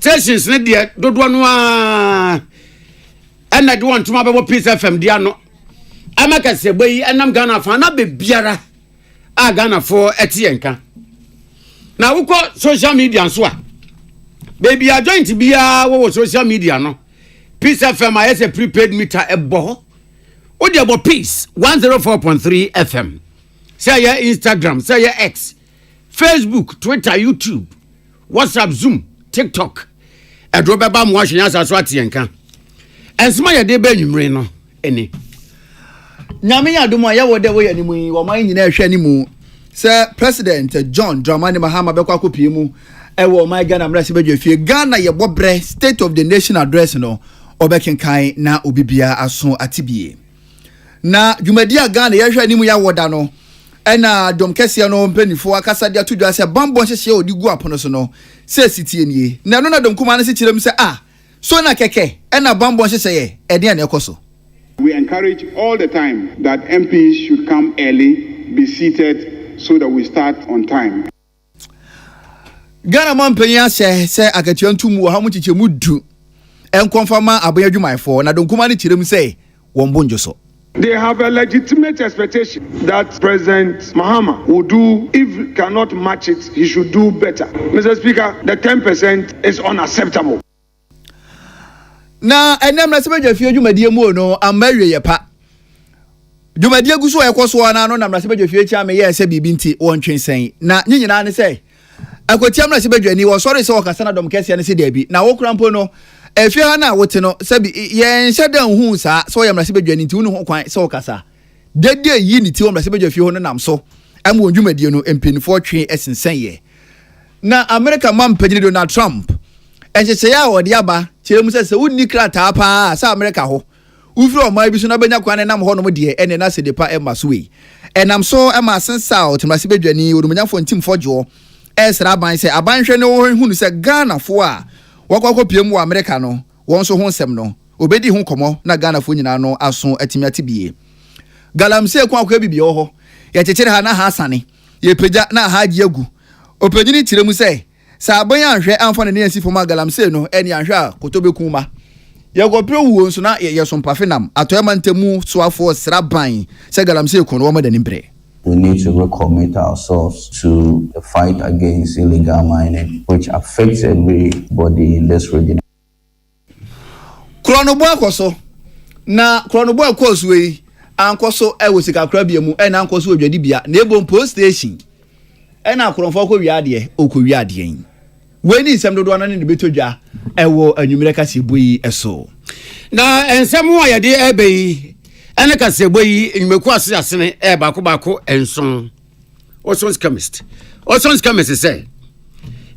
stations ne de dodo no a na de won tuma bebo Peace FM dia no amaka se boyi enam Ghana fa na be biara a Ghana for etienka na wuko social media so a baby a joint bia wo social media no Peace FM is a prepaid meter ebo o de abo Peace 104.3 FM say your Instagram say your X Facebook Twitter YouTube WhatsApp Zoom TikTok edrobeba mo ahwenya asaso atienka ensema ye de ba nwumre no eni nyame ya domo ya wo de wo ya ni mu wo man nyina hwe ni mu sir President John Dramani Mahama bekwa kopie mu ewo my Ghana mrase badwafie Ghana ye bobre State of the Nation address no obekenkan na obibia aso atibie na dwumadi a Ghana ye hwe ni mu ya woda no ena dom kese no mpanifo akasa dia to dwa se bambo hyehye odi gu apono so no se sitie nie na no na dom kuma na se kirem se so na keke ena bambo hyehye ye ede na ekoso. We encourage all the time that MPs should come early, be seated so that we start on time. Ghana man penya se akatuantu mu ha mu chiche mu du enkonfama aboyadwumaifo na dom kuma ne kirem se wombonjo so. They have a legitimate expectation that President Mahama will do. If he cannot match it, he should do better. Mr. Speaker, the 10% is unacceptable. Na enem na sebedwa fie dwumadie mu no amawie ye pa. Dwumadie gu so ekoso na no na na sebedwa fie cha me ye se bibi nti wontwensen. Na nyinyina ne se akotiam na sebedwa ni wo sorry se wo kasa na dom kese ne se da bi. Na wo krampo no efie ha na wote no sabi ye nhyeda hu sa so ye mrase bedwa ni nti unu ho kwan se okasa dede yi ni ti wo mrase bedwa fie ho no nam so am wondwumadie no empinifo twe esensen ye na America man pagini Donald Trump enhyehye ya wode aba kire mu se wonni krata pa sa America ho ufiri o mai bi so na benya kwan nam ho no de ene na se depa emma so we enam so emma sensa o mrase bedwa ni wodomanyafo ntim fojo esra ban se abanhwe ne wo hunu se Ghana fo a wakwa piem wo America no won so ho nsem no obedi ho komo na Ghana fo nyina no aso atimi atibie galamse kwa akwa bibie ho ye chechere ha na ha asane ye peja na ha agi agu opedini tiremu se sa abanya ahwe amfa ne yansi fo ma galamse no eni ahwe a kotobeku ma ye gopre wuo nso na ye so mpafenam atoyama ntemu soafo sraban se galamse ko no mo dani bre. We need to recommit ourselves to the fight against illegal mining, which affects everybody in this region. Kronobo akoso na kronobo akoso we ankoso e wosika krabia mu e na ankoso odwadi bia na ebom post station e na kronfo ko wiade okowi ade we ni nsem dodo na ne betodwa e wo anwumire kase boyi eso na ensem wo yade ebeyi ene kase boyi enyimeku asene e bako enson osons chemist say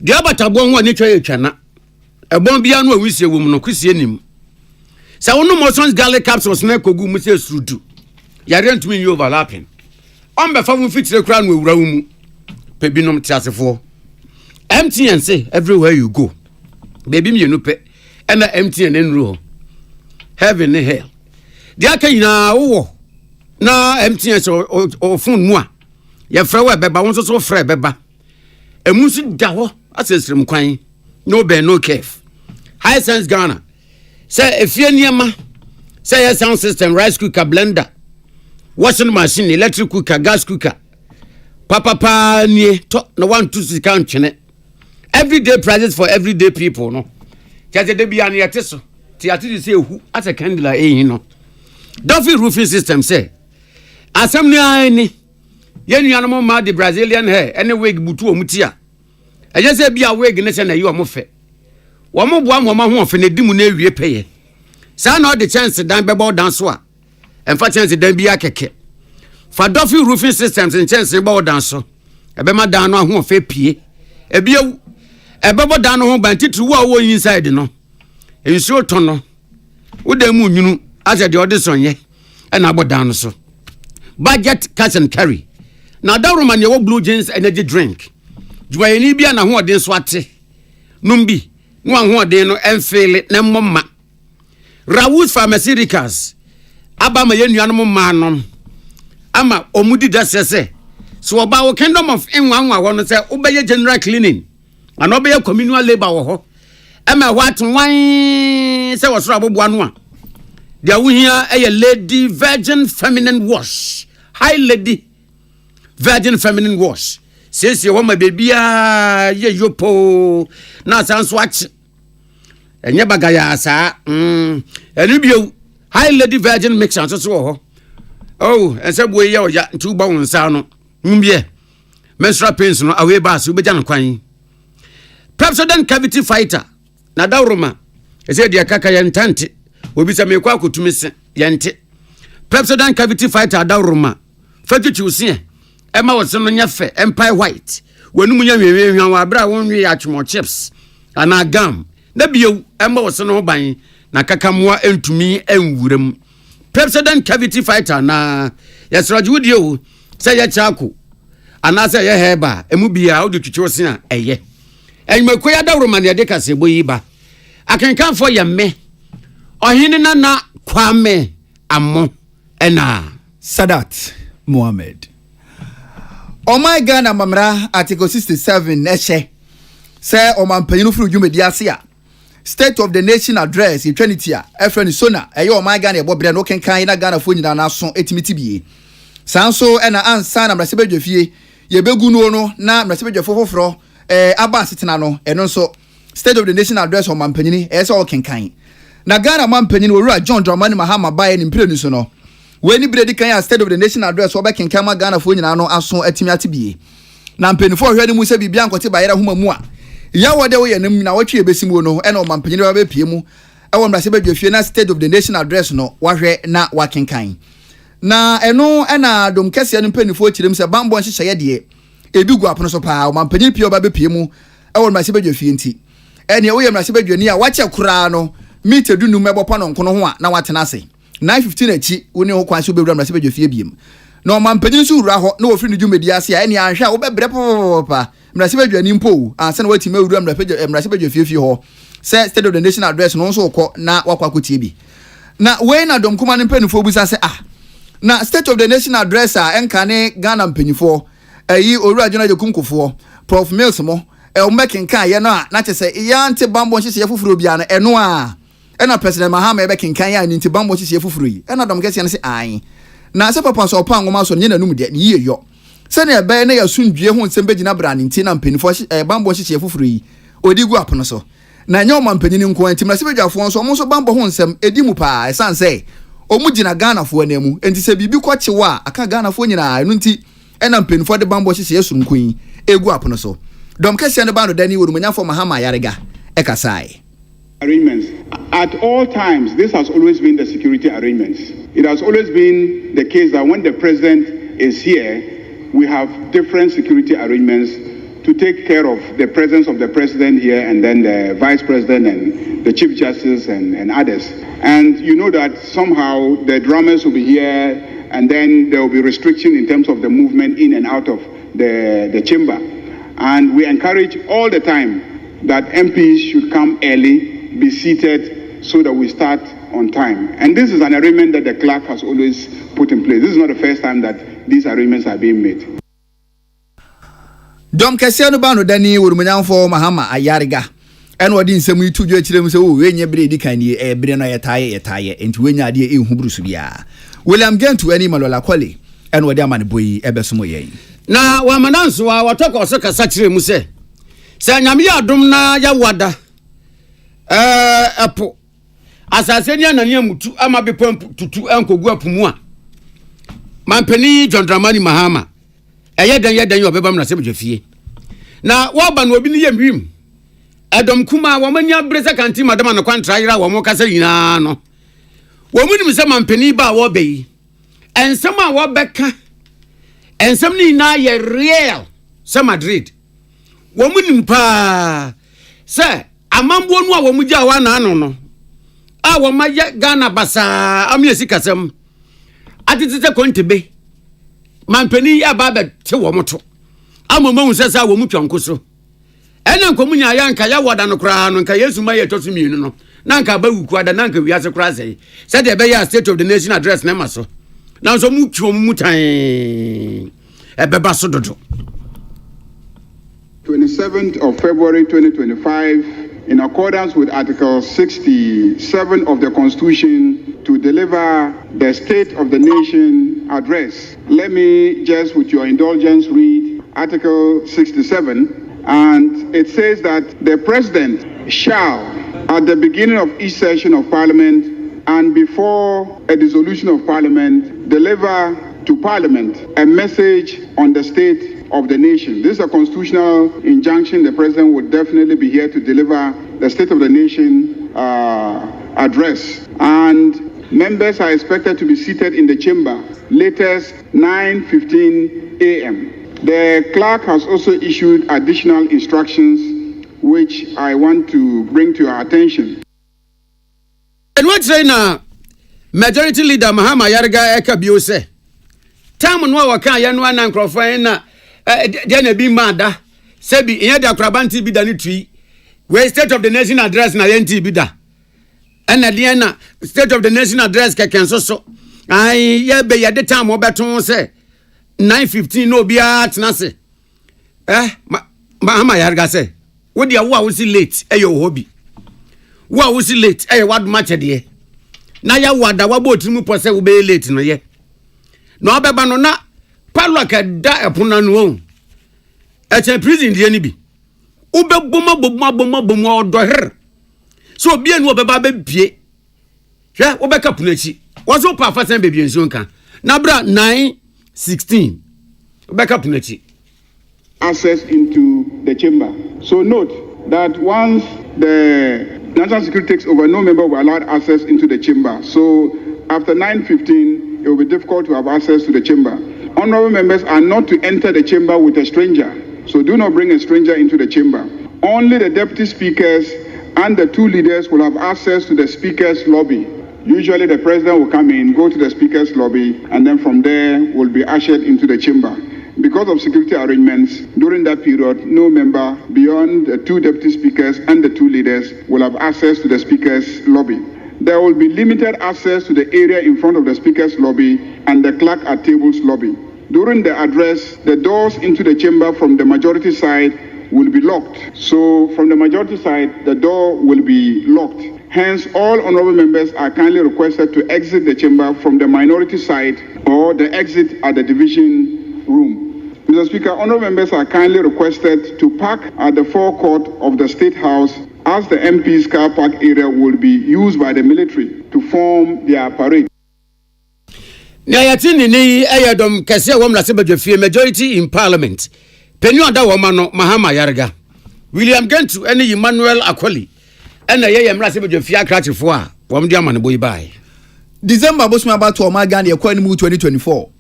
dia batabon ho ani twa etwana ebon bia no awisie wo mu no kusie nim sa wono osons garlic capsules na kogu mu se surudu yare ntumi yi overlapping on be fa mu fitire kra no ewura mu pe binom tiasefo MTN say everywhere you go baby me no pe na MTN enro heaven and hell dia ka nyina wo na MTN so o phone mu a ye frɛ we beba won so frɛ beba emusu da ho asesrem kwan no be no kef high sense Ghana say efie niema say your sound system rice cooker blender washing machine electric cooker gas cooker papa nie to na 1-2 count chene everyday prices for everyday people no kaze de bia na yete so ti ati say ehu at a candle no Duffy roofing system say asem ni ani ye nuanom ma the Brazilian hair any wig butu omutia eje say bia wig ne se na yi omofe wo mo boa mo ma ho ofe ne dimu na ewie peye sa na the chance dan bebo dan so a emfa chance dan bia keke fa Duffy roofing systems in chance bebo dan so ebe ma dan no ho ofe pie ebiewu ebebo dan no ho bantitru wo inside no ensuo to no wo da mu nyunu ase de audition ye na abodan so budget cash and carry na da roman ye wo blue jeans energy drink juwayeni bia na ho odin so ate numbi no ho odin no enfele na mmoma Rawus pharmaceuticals aba ma ye nuanom ma no ama omudi da sese so oba wo kingdom of enwanwa wo no se obeye general cleaning and obeye communal labor wo ho Emma what wine say was rubber one. There we here a lady virgin feminine wash. Hi lady virgin feminine wash. Says you want my baby ye yopo na sans watch. And bagaya sa and you be hi lady virgin mix and so. Oh, and said we ya 2 bones sound. Menstrual pains no away bass we jan kwan. President cavity fighter. Na dawroma. E say dia kaka yentante. Obi say me kwa akotumi se yente. President cavity fighter dawroma. Fatutu se. Ema wo se no nya fe empire white. Wanum nya hwehwehwan wa bra won wi atwemo chips. Ana gam. Na biyo ema wo se no ban na kaka moa entumi enwuram. President cavity fighter na yesrajudi o say ya chako. Ana say ye heba emu bia o de twetwe se a eye. Enyimakoy adawroma ne de kase boyi ba. Akenkan for ye me. Ohene na Kwame Amo ena Sadat Mohammed. Oh my Ghana Mamra Article 67 Neshe. Say Omampanyinu furu dwumedi ase a. State of the Nation address in Trinity a efreni sona eyo my Ghana ebobre no kenkan na Ghana fo nyina na so etimiti bie. Sanso ena ansa na mrasebedwafie ye begu no na mrasebedwafo foforo aba setena no eno nso State of the Nation address Omampanyini ese o kenkan. Na Ghana Mampanyini owura John Dramani Mahama bae ni mprenu so no. We ni bredi kan ya State of the Nation address oba kenkan ma Ghana fo nyina no aso etimi atibie. Na mpenifo hwede mu se bibia nkote bayera homa mu a ya wode wo yenem na watwe ebesimu no ena Omampanyini ba bepie mu ewo mrase badwafie na State of the Nation address no wahwe na wakenkan. Na eno ena dom kese no mpenifo kirem se bambo nhyehyeye de ebi gu apono so pa Omampanyini pie oba bepie mu ewo mrase badwafie nti ene wo ye mrase badwani a wache kura no mite dunu mebopa no nkono ho a na watena ase 9:15 achi woni ho kwanse obewura mrase badwafie biem na Omampanyini so wura ho na wofiri no dwumedi ase a ene anhwa wo bebre papa mrase badwani mpo anse na wati mewura mrase badwafie fie ho se State of the Nation address no so kọ na wakwakotie bi na we na dom kuma ne mpanifo busa se na State of the Nation address a enka ne Ghana mpanifo ayi owura Jona Jekumkofo Prof Mills mo omekenkan ye no a na chese ya nte bambo nhyehyeye fufuro bia na eno a ena President Mahama ebekenkan ya nte bambo nhyehyeye fufuro yi ena dom kese ne se an na se papa so pa ngoma so nye nanum de ye yo se ne ebe na ya sundue ho nsem begina bra ne nti na mpanifo bambo nhyehyeye fufuro yi odigu apono so na nya Omampanyini nko anti mrase bedwafo so mo so bambo ho nsem edi mu pa esanse omu gina Ghana fo anemu enti se bibi kwachewa aka Ghana fo nyina enu nti ena mpanifo de bambo nhyehyeye surunko yi egu apono so dom kese ne ba no dani wo manyafo Mahama yarega ekasai arrangements. At all times, this has always been the security arrangements. It has always been the case that when the president is here, we have different security arrangements to take care of the presence of the president here and then the vice president and the chief justice and others. And you know that somehow the drummers will be here and then there will be restriction in terms of the movement in and out of the chamber. And we encourage all the time that MPs should come early, be seated so that we start on time. And this is an arrangement that the clerk has always put in place. This is not the first time that these arrangements are being made. Dom kese no ba no dani wo manyafo Mahama ayarega eno odi nsem yi tudwo kirem se wo wenye bre di kan ni bre no yetaye enti wenya ade ehu brusu bia William Gentu ani malola kwale eno odi amane boyi ebesomo yen na wa mananso wa watoko so kasa kirem se nyame ya dom na ya wada apo asase ni anania mutu ama bepam tutu enkogu apumu a Mampanyini John Dramani Mahama yeden obeba mrase bedwafie na woba no obi ni yemwim edom kuma wo manya brese kanti madam na kwantra yira wo mo kasa yina no wo munim se Mampanyini ba wo beyi ensem a wo beka ensem ni na ye real se Madrid wo munim pa se amambo nu a wo mugya wa na ano no a wo maye Ghana basa amiesi kasam atitete kontebe Mampanyini ababa te wo moto amoma unsesa wo mutwanko so ena nkomunya yanka ya wada no kra no nka Yesu maye tosu mienu no nanka ba wuku ada nanka wiase kra sei se de be ya State of the Nation address na maso na so mutwo mutan ebeba so dodo 27th of February 2025 in accordance with Article 67 of the Constitution, to deliver the State of the Nation address. Let me just, with your indulgence, read Article 67, and it says that the President shall, at the beginning of each session of Parliament and before a dissolution of Parliament, deliver to Parliament a message on the state of the nation. This is a constitutional injunction. The President would definitely be here to deliver the State of the Nation address. And members are expected to be seated in the chamber latest 9:15 a.m. The clerk has also issued additional instructions which I want to bring to your attention. And what's saying now? Majority Leader Mahama Yarga Ekabio say, Tam no waka yanwa na nkrofo na de na bi mada sebi nya da krabanti bi da ne tui we State of the Nation address na yenti bi da na de na State of the Nation address keken so ai ye be ye de time obeton say 9:15 no bia tena se Mahama Yarga say wo dia wo si late e yo hobi wo si late e wad match de na ya wada wa botimu po say wo be late no ye no abeba no na palaka da epona no e che prison die ni bi ubeboma odoher so obi enu obeba be bie hwe obeka punachi wazo pa afasan be bie nso nka na bra 9:16 obeka punachi access into the chamber. So note that once the national security takes over, no member will be allowed access into the chamber. So after 9:15, it will be difficult to have access to the chamber. Honorable members are not to enter the chamber with a stranger. So do not bring a stranger into the chamber. Only the deputy speakers and the two leaders will have access to the speaker's lobby. Usually the president will come in, go to the speaker's lobby, and then from there will be ushered into the chamber. Because of security arrangements, during that period, no member beyond the two deputy speakers and the two leaders will have access to the speaker's lobby. There will be limited access to the area in front of the speaker's lobby and the clerk at table's lobby. During the address, the doors into the chamber from the majority side will be locked. So from the majority side, the door will be locked. Hence, all honorable members are kindly requested to exit the chamber from the minority side or the exit at the division room. Mr. Speaker, honorable members are kindly requested to park at the forecourt of the State House, as the MP's car park area will be used by the military to form their parade. Nyayati ni ayadom kese wom la sebedwefie majority in parliament. Penyu ada woma no Mahama Yarga. William Gentu ene Emmanuel Akoli. Ene ye yemra sebedwefie akrachefo a wom dia mane boy bai. December bosuma about to Omaga ne ekwa ni mu 2024.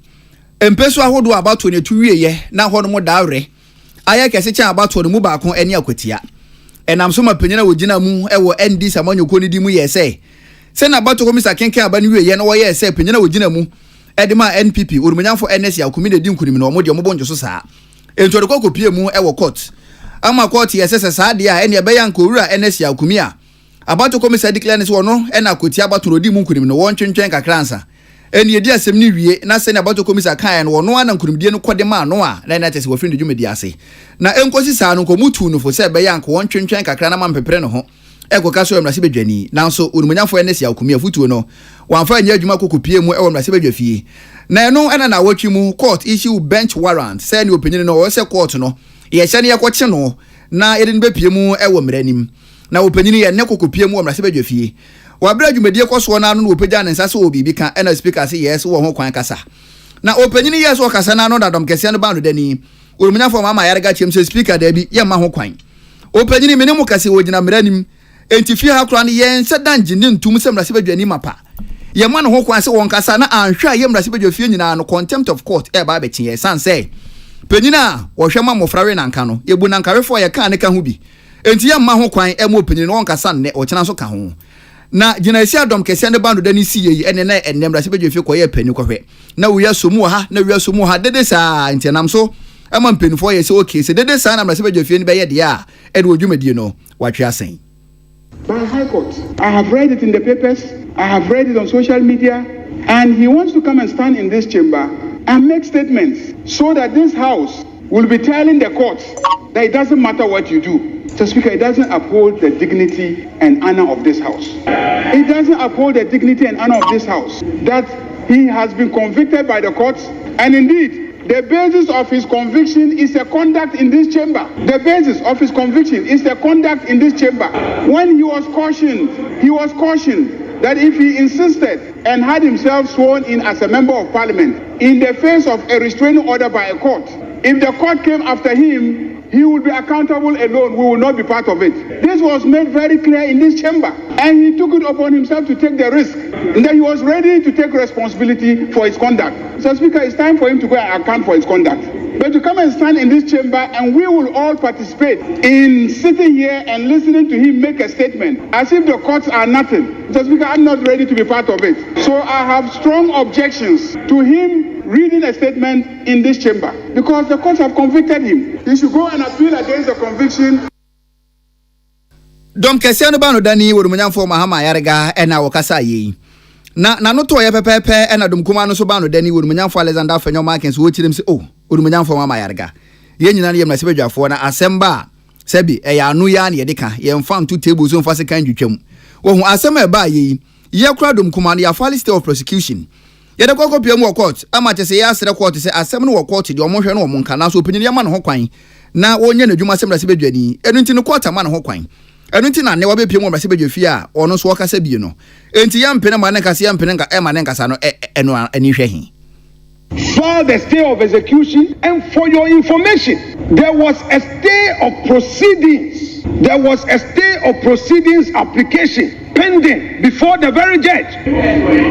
Empeso ahodo about 22 wieye na ho no mo daawre. Aya kese cha about to mu ba kon ene akwatia. Enam so mapanyina wogina mu ewo ND samanyoko ni di mu ye say. Se na about to komisa kenken aba ni wieye na wo ye say panyina wogina mu edema NPP urumanyafo NS yakumi ne di nkunim na omo de omo bonjo so saa. Ento de kokopie mu ewo court. Ama court ye sese saa de a ene be yanko wura NS yakumi a. About to komisa declare ne so no ena akoti abato no di mu nkunim no won twentwen kakransa. Eni edi asem ni wie na se na abato komisa kan no no ana nkunimdie no kode ma no a na tese wo friend dwumedi ase na enkosi saa no komutu no fo se be yanko won twentwen kakra na mampepere no ho ekoka so emrase bedwani nanso onumanyafo NS yakumi afutuo no wanfa anya adwuma kokopie mu ewo emrase bedwafie na eno ana na watwi mu court issue bench warrant say ni opinion no wo se court no ye hye ne yakoche no na ede ne bepie mu ewo mranim na opinion ye ne kokopie mu emrase bedwafie wabra dwumadi ekoso na no no opagya ne nsa se obi bi kan ena speaker say yes wo ho kwan kasa na opinion yes wo kasa na no dadom kese no bando dani onumanyafo Mahama Yarga chem say speaker da bi ye ma ho kwan opinion me ne mu kase wo gina mranim enti ha kura ne yen se danje ne ntum se mrase bedwani mapa ye ma no ho kwan se won kasa na anhwa ye mrase bedwafie nyina no contempt of court e ba bechi ye san say penyina wo hwema mofrawe nanka no ye bu nankarefo ye kan ne ka ho bi enti ye ma ho kwan e mo penyina won kasa ne o kyena so ka ho na gina isi adom kese ne bando dani si yi ene na enem mrase bedwafie ko ye penyi kohwe na wo yasomu ha na wiasomu ha dede sa enti nam so ama mpenfo ye se okay se dede sa na mrase bedwafie ne be ye de a e de odwumadi no watwe asen by High Court. I have read it in the papers, I have read it on social media, and he wants to come and stand in this chamber and make statements so that this house will be telling the courts that it doesn't matter what you do. Mr. Speaker, it doesn't uphold the dignity and honor of this House. It doesn't uphold the dignity and honor of this House that he has been convicted by the courts, and indeed, the basis of his conviction is a conduct in this chamber. The basis of his conviction is the conduct in this chamber. When he was cautioned that if he insisted and had himself sworn in as a member of parliament in the face of a restraining order by a court, if the court came after him, he would be accountable alone. We will not be part of it. This was made very clear in this chamber, and he took it upon himself to take the risk, and that he was ready to take responsibility for his conduct. Mr. Speaker, it's time for him to go and account for his conduct. But to come and stand in this chamber and we will all participate in sitting here and listening to him make a statement as if the courts are nothing. Mr. Speaker, I'm not ready to be part of it. So I have strong objections to him reading a statement in this chamber because the courts have convicted him. He should go and appeal against the conviction. Dom Kesiano Bano Dani would for Mahama Yarga and our Kasayi. Na no to ye pepepe and Dom Kumano Sobano Dani would mean for Alexander Fenyo Markins, which him say, oh, would mean for Mama Yarga. Yen Messager for an Asemba, Sebi, a Yanuyan Yedika, ye found 2 tables on Fasa kind you chum. Well, Asema by ye crowdum command your file state of prosecution. Yet a coco piano court, I might say, yes, the court is a 7 or quarter, your motion or Moncana, so opinion Yaman Hoquine. Now, when you do my similar Sibajani, and into quarter man Hoquine. I don't think I never be Pimo Massibio Fia or no Swaka Sebino. And Tiam Penamanaka Siam Penanga Emancasano and Nishahi. For the stay of execution, and for your information, there was a stay of proceedings. There was a stay of proceedings application pending before the very judge.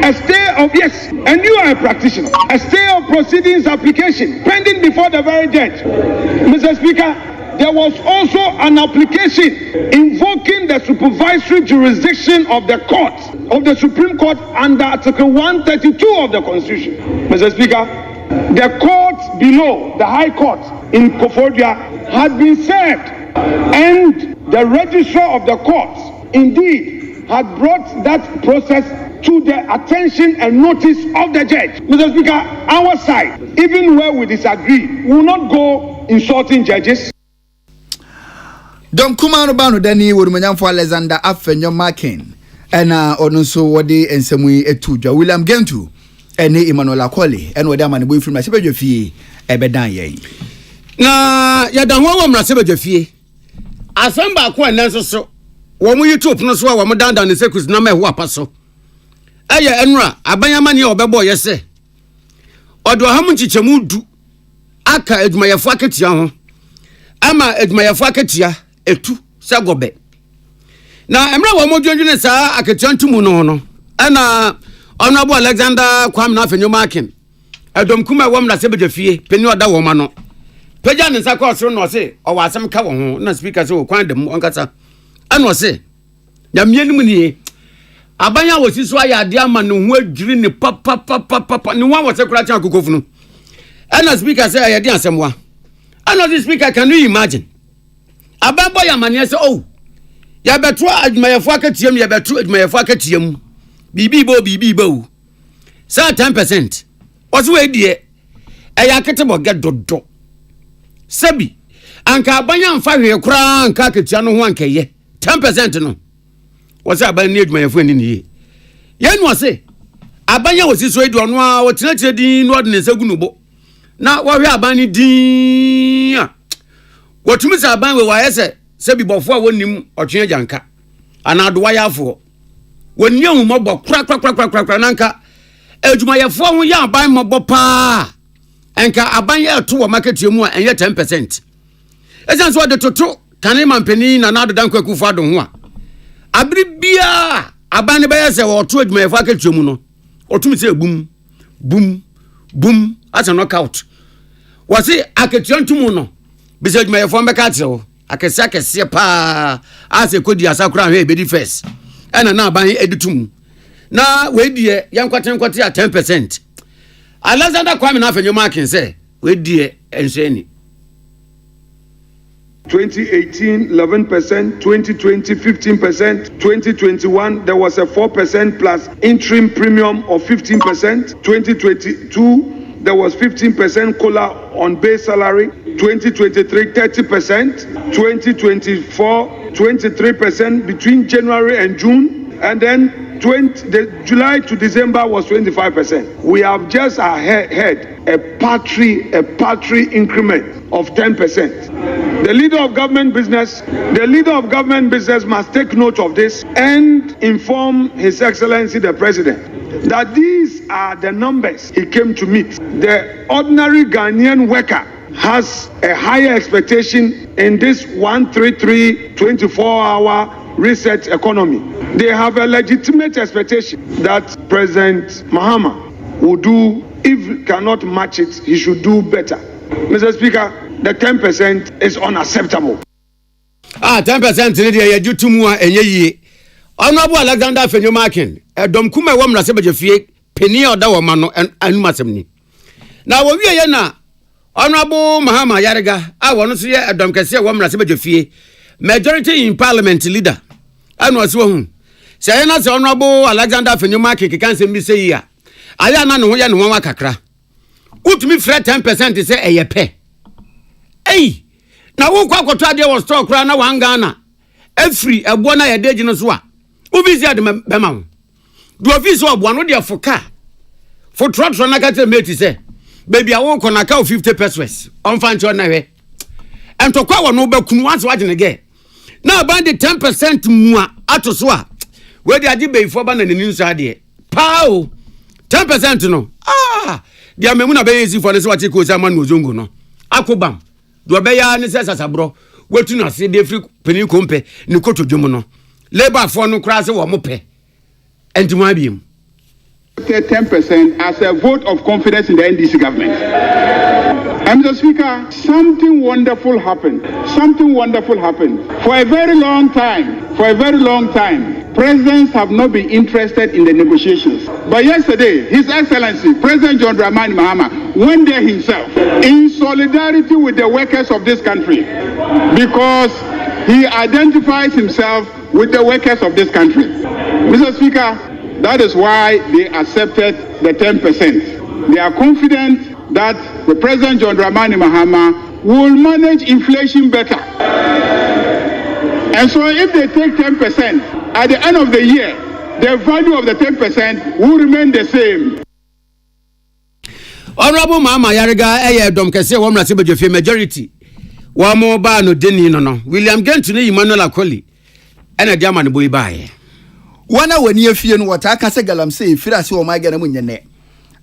A stay of, yes, and you are a practitioner. A stay of proceedings application pending before the very judge. Mr. Speaker, there was also an application invoking the supervisory jurisdiction of the court, of the Supreme Court under Article 132 of the Constitution. Mr. Speaker, the court below, the High Court in Kofodia, had been served, and the registrar of the court indeed had brought that process to the attention and notice of the judge. Mr. Speaker, our side, even where we disagree, will not go insulting judges. Dom Kumano Bano Dani would mean for Alexander Afenyo Markin and also what they and some way to William Gentu and Emmanuel Akoli and what man away from my Sibajo fee ebedan ye. Na yada ho wa Sibajo fee. Asamba ko enenso so. Wo mu YouTube no so wa mo down ne sekus na ma ho apaso. Eye enura abanyama ne obebo ye se. Odo ha mu nchichemu du aka edumayefo aketia ho. Ama edumayefo aketia etu sagobe na emra wa modwendwene sa aketantumu no ana honorable Alexander Kwame na Fenyo Markin adom kuma wom na sebede fie peni oda wo ma no peja ne sa ko soro no se o wa asem ka wo ho na speaker se o kwan dem onkasa ana o se ya mienum ni abanya wo siso aya ade ama no ho adwiri ne papa ne wa wo se kura chan kokofu no ana speaker se ya de asemwa ana the speaker, can you imagine ababo ya mane se oh ya beto adwumayefo akatiem ya beto adwumayefo akatiem bibi bo sa 10% oso we die eya ketebo gedodo sabi anka abanya mfa hwe kura anka akatia no ho anka ye 10% no wose abanya ni adwumayefo ani ni ye no se abanya wosi so edu ono a wotenatire din no de nse gunubo na wo hwe abanya din wotumi sa aban we wa yese se bibofo a wonim otwe janka anado wa yafo wonni ahumobɔ kra nanka adwumayefo ho ya aban mobɔ pa enka aban ya to wo market mu a enye 10%. Esan so de toto kane mampani na nado dan kwaku fo adon ho a abri bia aban ne bɛyɛ sɛ wo to adwumayefo akatua mu no otumi sɛ bum as a knockout wasi akatua ntumu no bisa adwumayefo mbɛka kyerɛw akese pa ase kodi asakura hwe bedi first ana na aban editum na we die yankwate a 10%. Alexander Kwame na Fenyo Markin say we die enseni 2018 11%, 2020 15%, 2021 there was a 4% plus interim premium of 15%, 2022 there was 15% COLA on base salary. 2023, 30%. 2024, 23% between January and June. And then July to December was 25%. We have just had a paltry increment of 10%. The leader of government business must take note of this and inform His Excellency the President that these are the numbers he came to meet. The ordinary Ghanaian worker has a higher expectation in this 133 24-hour reset economy. They have a legitimate expectation that President Mahama will do. If he cannot match it, he should do better. Mr. Speaker, the 10% is unacceptable. 10% ni dey you to mu enye yie. Honorable Alexander Fenyomakin, edom kuma wo mra se bejefie peni oda wo ma no anumasem ni. Na wo wie ye na Honorable Mahama Yarega a wono so ye edom kese wo mra se bejefie majority in parliament leader anu ase wo hu. Se ye na se Honorable Alexander Fenyomakin kekan bi se yi a aya na no ho ye no wa kakra. Utumi frɛ 10% se eyepe. Na wo kwa kwoto ade wo store kra na wan Ghana afri ebo na ye deji no so a obisi ade bema wo do office obo no de foka for trotro na kate mate se baby awo ko na ka 50 pesos on fan cho na hwe entokwa wo no bakunu once wa gene ge na band 10% mu a ato so a we de ade beifo ba na nani nso ade pao 10% no dia memu na be easy for ne se wati ko se amanu ozongo no akobam do be ya ne se sasabro wetu na se de free peni kompe ni kotodwom no labor for no kra se wo mo pe entuma biem 10% as a vote of confidence in the NDC government. Mr. Speaker, something wonderful happened. For a very long time, presidents have not been interested in the negotiations. But yesterday, His Excellency, President John Dramani Mahama, went there himself in solidarity with the workers of this country because he identifies himself with the workers of this country. Mr. Speaker, that is why they accepted the 10%. They are confident that the President John Dramani Mahama will manage inflation better. And so if they take 10%, at the end of the year, the value of the 10% will remain the same. Honorable Mama Yarega eye dom kese wo mrase bejefie majority wo mo ba no deni no William Gentune Emmanuel Akoli ena dia man boy baaye wana wani afie no wata aka se galamse efira se o ma ga na munyene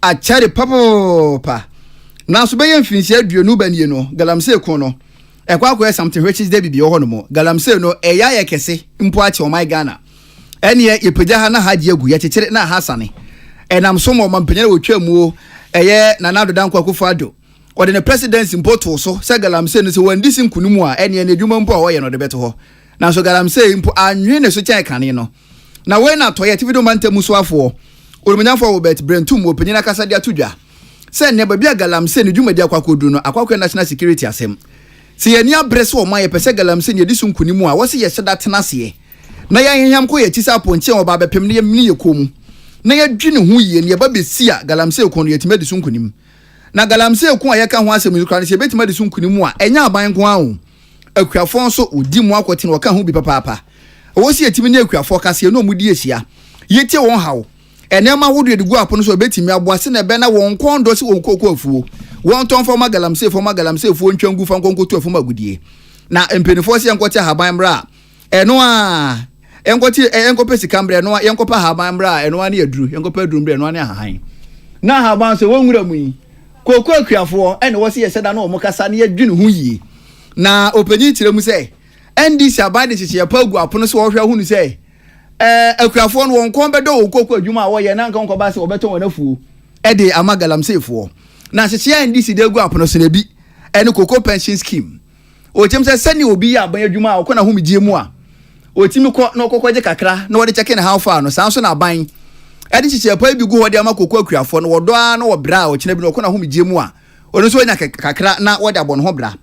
a chare papa na so be yemfinsi aduonu banie no galamse ko no ekwa something which is there bi ho no mo galamse no eya ye kese mpo ache o ma Ghana ene ye pagya ha na haje agu ye chekere na hasane enam so mo mampanyere wotwamu eye nanado danko akufado ode ne presidency mpoto so se galamse no se wandisi nkunumu a ene ne dwuma mpo a wo ye no de beto ho na so galamse mpo anwe ne so kyan kane no na we na to ye tivido mantemu so afo olumanyafo wo bet brentum wo penina kasa dia tudwa se ne ba bia galamse ne dwuma dia kwakodu no akwakwa national security asem se ye ni abrese wo ma ye pese galamse ne disu nkunimu a wo se ye hyeda tenase na ya hiham ko ye tisa ponche wo ba bepem ne ye mini ye komu na ye dwene hu ye ne ba besi a galamse ko no ye tima disu nkunimu na galamse ko a ye ka ho asem yukra ne se betima disu nkunimu a enya aban ko awo akuafo nso odi mu akwoti no ka ho bi papa wo si etimi ne akuafo kase no mu di esia yete won hawo enema wodo edigu apono so betimi aboase na be na won kondo si won kokko afuo won ton fo magalamse fuo ntwangu fa nkonko to afuma agudie na empenifo si enkote haban bra eno a enkope sikambra eno a enkopa haban bra eno a ne aduru enkopa aduru bra eno a ne hahan na haban so wonwura mu yi kokko akuafo ene wo si yeseda na o mokasa ne yadwene hu yi na opanyi tire mu se NDC abade chiche pagu apono so wo hwa hu nu se akuafo no won kon bedo wo kokko adwuma wo ye na nka nko ba se obeto won afu de amagalamsefo na chiche NDC de gu apono so na bi ene kokko pension scheme o chem se sani obi ya ban adwuma wo kona hu mi mu a o timi ko no kokko je kakra na wo de cheke na how far no san so na ban chiche pa bi gu ho de ama kokko akuafo no wo do a no wo bra o chena bi no kona hu mi mu a ono so nya kakra na wo de abon ho bra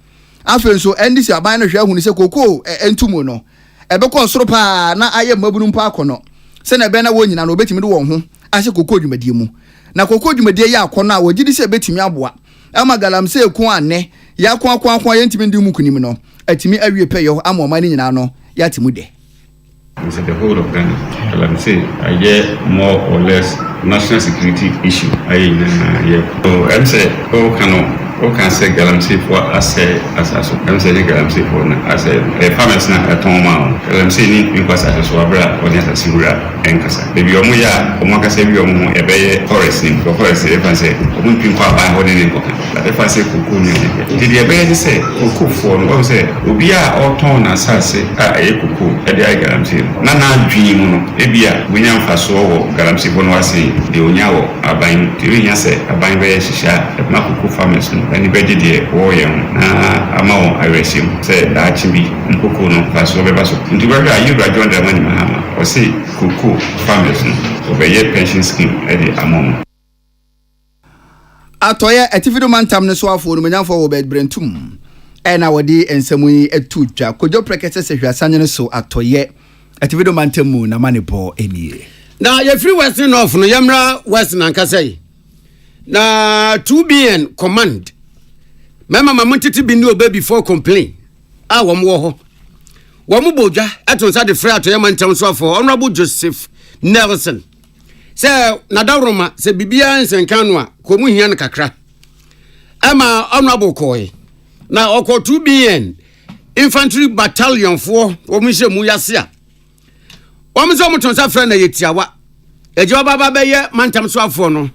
afen so NDC aban no hwa hu ni se kokko entumo no ebekọ soro pa na aye mabunu mpa akono se na be na wo nyina no obetimi de wo ho ahye kokko dwumadie mu na kokko dwumadie ya akɔ no a wogidi sɛ betumi aboa ama galamsey ku anne ya kwa yentimi ndi mu kunim no atimi awie pɛyɛ ama ɔman ni nyina no yatemu de. It's the whole of Ghana. Let me say, I get more or less national security issue. So I'm saying, can say galamsey for as I'm saying galamsey for as a farmers na at home. I'm saying because as a swabra or as a sibra and casa. Maybe Omuya, Omakase, Omo, a bay forest in for forest. If I say, Omun Pimpa by holding in Coca. But if I say Kuku, did you ever say Kuku for what say? Ubia or Ton as I say, Kuku, a day galamsey. Nana dream, Ebia, William Faso, galamsey for no say, the Onyawo, a buying, the say, a buying by Shisha, a Makuku farmers. Anybody there, warrior, amount I resume, said that should be Kuku no pass over Basso. Into where are you join the money, Mahama, or say Kuku farmers over your pension scheme at the amount. Atoya, a Tivido Mantam no so for the Manafo bed Brentum, and our day and Samui at Tucha, could your practices if you are Sanyan so Atoye, a Tivido Mantamu, a manipo any. Now, you're free Western of Yamra, Western and Kasei. Na 2BN command. Mama mamuntiti bi ni oba before complain. Wom wo ho. Wom boja eton sa de free atoya mantam so for Honorable Joseph Nelson. Say na dawroma se bibia nsenkan no a komu hia ne kakra. Ama Honorable Koy. Na oko 2BN infantry battalion for wom hye mu yase a. Wom so muton sa frɛ na yetiawa. Eje baba be ye mantam so afo no.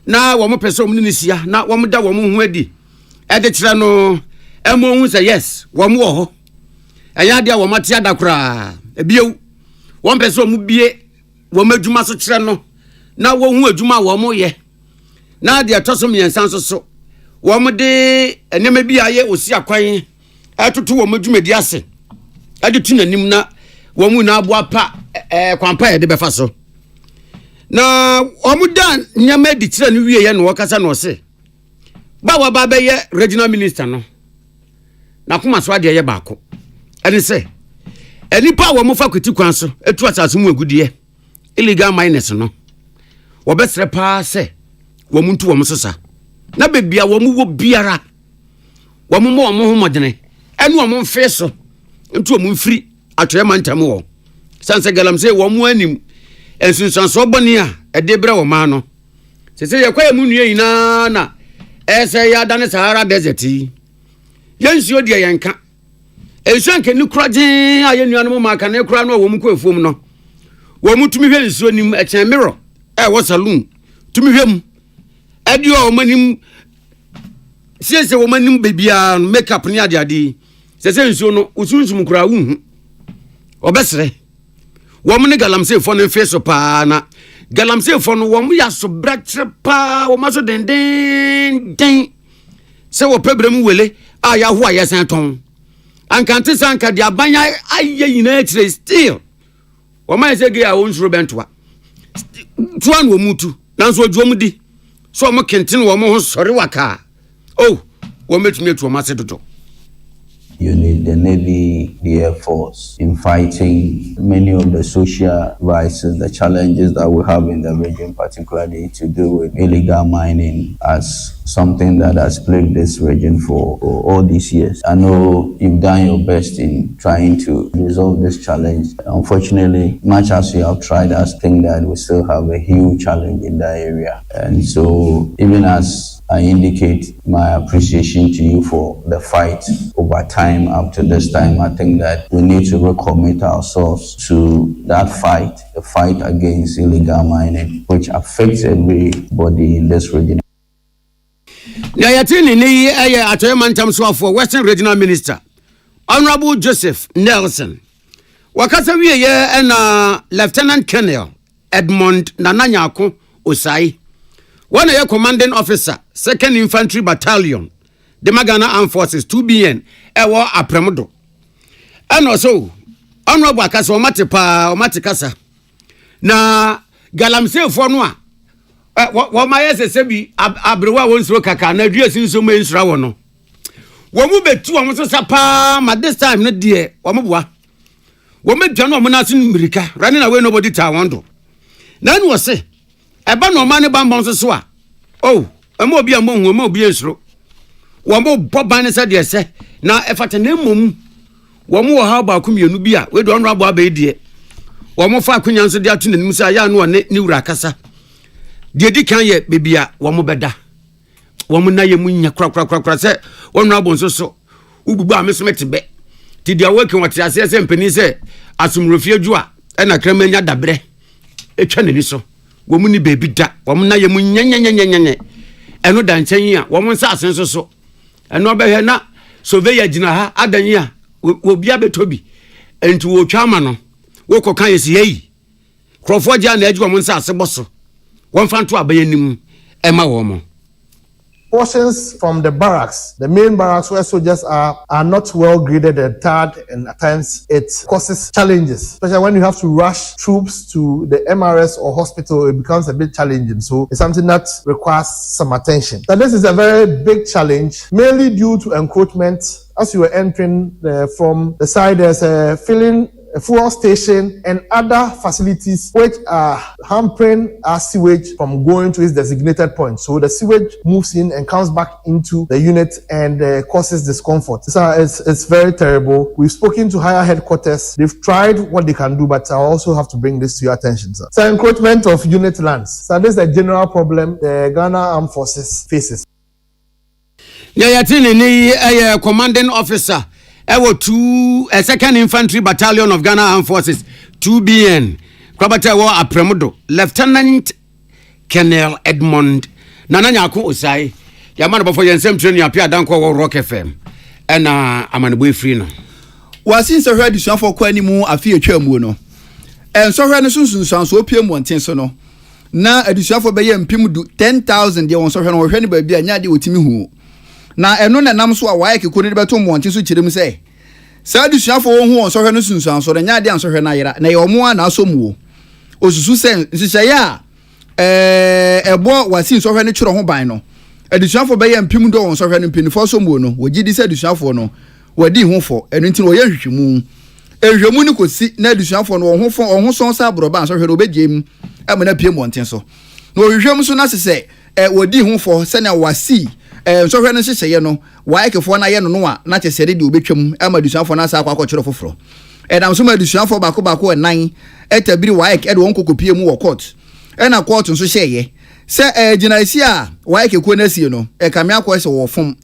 Na wo mo pese o ni sia na wo mo da wo mo hu adi e de kire no e mo hu say yes wo mo ho e ya dia wo mate adakora e biew wo pese o mo bie wo madwuma so kire no na wo hu adwuma wo mo ye na dia toso miensan so wo mo de enema bi aye osi akwan atoto wo madwuma di ase e de tu nanim na wo mu na aboa pa kwampa e de befa so. Na omudan nyama di kire no wie ye no wakasa no se ba wa ba be ye regional minister no na kuma so ade ye baako ene se enipa wo mo fakulty kwan so etu asase mu agudie illegal miners no wo besre pa se wo muntu wo mo sosa na bebia wo mo wo biara wo mo ho modene ene wo mo mfe so ntu wo mo mfiri atoye mantam wo sanse galamsey wo mo anim ensunsan so boni a edebre wo ma no sese ye kwaye munue ina na ese ya dane Sahara desert yensuo de yenka ensuan ke ni kuraje aye nuanu mo maka na kura no wo mu kwefom no wo mu tumi hwe nsuo nim echen mirror wo saloon tumi hwem edi o manim sese wo manim bebia makeup ni ade sese nsuo no usunsum kura wu obesre wo mu ne galamsey fo no face pa na galamsey fo no wo mu ya so bratre pa wo ma so den se wo pebrem wele a ya ho a yesen ton ankante sanka dia banya aye yina etire still wo ma se ge a won suro bentoa tuan wo mutu nanso ojuo mu di so mo kenten wo mo ho sori waka oh wo metumi etu wo ma se dodo. You need the Navy, the Air Force in fighting many of the social rights, the challenges that we have in the region, particularly to do with illegal mining as something that has plagued this region for all these years. I know you've done your best in trying to resolve this challenge. Unfortunately, much as you have tried, I think that we still have a huge challenge in that area. And so even as I indicate my appreciation to you for the fight over time up to this time, I think that we need to recommit ourselves to that fight, the fight against illegal mining, which affects everybody in this region. Na yatini ni atoye mantam so for Western Regional Minister Honorable Joseph Nelson wakasa wie ye na Lieutenant Colonel Edmond Nananyako Osai one ye commanding officer 2nd Infantry Battalion the Magana Armed Forces 2BN ewo apremodo and also Honorable akasa o mate kasa na galamsey fo no a wo ma yese sebi abrewa won suro kaka na dua sinso me nsura wo no wo mu betu wo so sapa ma this time no de wo mo boa wo medwa no mo na so mirika running away nobody ta wando na no se eba no ma ne bambon so a oh ema obi amon hu ema obi ensuro wo mo boban ne se de se na efata na emom wo mo ha ba akumienu bi a we do onro abo abaidie wo mo fa akunya nso de atu nanim se ya no ne wura kasa de di kan ye bebia wo mo beda wo mo na ye munya kra se onro abo nso so ububu amesomete be ti dia working what ase se mpani se asumrofie adwu a na kramanya dabre etwa nani so wo mu ni bebi da wo mu na ye mu nyenyenyenyenye eno da nchen a wo mu nsa asen so eno obehwe na surveyor gina ha adanyi a wo bia betobi enti wo twa ma no wo kokan yesi yi krofo gya na agi wo mu nsa ase boso won fanto abayanim ema wo mo. Portions from the barracks, the main barracks where soldiers are not well graded and tired, and at times it causes challenges, especially when you have to rush troops to the MRS or hospital. It becomes a bit challenging, so it's something that requires some attention. So this is a very big challenge, mainly due to encroachment. As you were entering from the side, there's a filling a fuel station and other facilities which are hampering our sewage from going to its designated point. So the sewage moves in and comes back into the unit and causes discomfort. So it's very terrible. We've spoken to higher headquarters. They've tried what they can do, but I also have to bring this to your attention, sir. So encroachment of unit lands. So this is a general problem the Ghana Armed Forces faces. Yeah, commanding officer. Ewo 2nd Infantry Battalion of Ghana Armed Forces 2BN kwabata wo apremodo Lieutenant Colonel Edmond nananya ko osai yamana bofo yensem training apia danko wo Rock FM ena amanebo free no wasin so hwadi suafo kwa ni mu afi atwamu no enso hwe no sunsun so opie mu onten so no na adusuafo be ye mpim du 10,000 de won so hwe no hwe ni ba bia nya de otimi hu na eno na nam so a waye ke koni de beto mo onten so kirem se sa dusuafo wo hu on so hwe no sunsun so de nya de an so hwe na yera na ye omo a na asomuo osusu se nsise ya ebo wasin so hwe no kyoro ho ban no adusuafo be ye mpim do on so hwe no mpinifo so muo no wogidi se adusuafo no wadi ho fo eno nti no ye hwehwemu ehwemu ni kosi na adusuafo no on ho son sa broba an so hwe no obegiem amana pie mo onten so no hwehwemu so na sese wadi ho fo se na wasi so hwe no hyehye no waikefo na ye no no a na kyesere de obetwam amadusuafo na sa akwa kyero foforo edam so madusuafo bako nan etabiri waik ede won kokopie mu wo court na court nso hyeye se ginasi a waikeko na sie no kame akwa se wo fom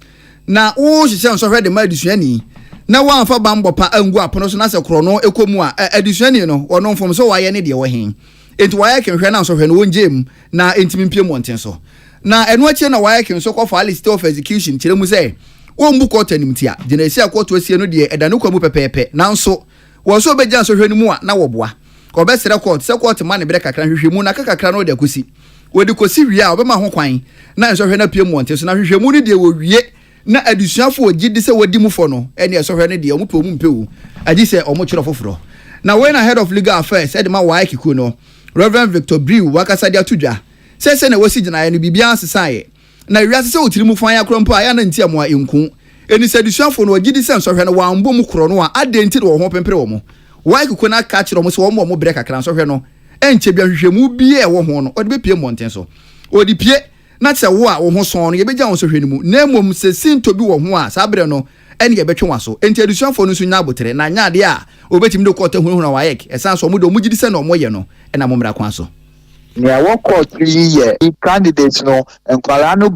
na wo hyehye nso hwe de madusuani na wanfa bambo pa angu apono so na se kro no ekomu a adusuani no wono fom so waye ne de wo hen enti waik hwe na nso hwe no wonjem na entimi mpie mu onten so na enu achi na waye kin so kwa list of execution kire mu say wo mbu court animtia ginasi a court asie no de edane kwa mu pepepe nanso wo so begyan so hwani mu a na wo boa ko be sere court se court ma ne bere kakra hwehwemu na kakra no de kosi wo de kosi wi a obema ho kwan na so hwe na pie mu onte so na hwehwemu ni de wo wie na adusuafo ogidi se wodi mu fo no ene so hwe ne de omu pe omu mpewu adi se omu kyero foforo na when head of legal affairs edema waye kiku no Reverend Victor Brew wakasa dia tudwa se na wasi gina ya no bibia asesaye na wiase se otiri mu fan ya krompo aya na ntia mo a enku eni se dusuafo no wagidi se nso hwe no wambo mu kro no a adenti de wo ho pempere wo mo wai kuko na ka kire wo se wo mo bre kakra nso hwe no enche bia hwehwemu bie e wo ho no ode be pie monten so odi pie na tse wo a wo ho son no ye begya wo so hwe ni mu na mom se sinto bi wo ho a sa bre no eni ye betwe waso enti dusuafo no so nya abotere na nya de a obetim de kwota hunu na wayek esan so mo de mo gidi se na mo ye no na mo mra kwan so near one court 3 years, the candidates no and Colano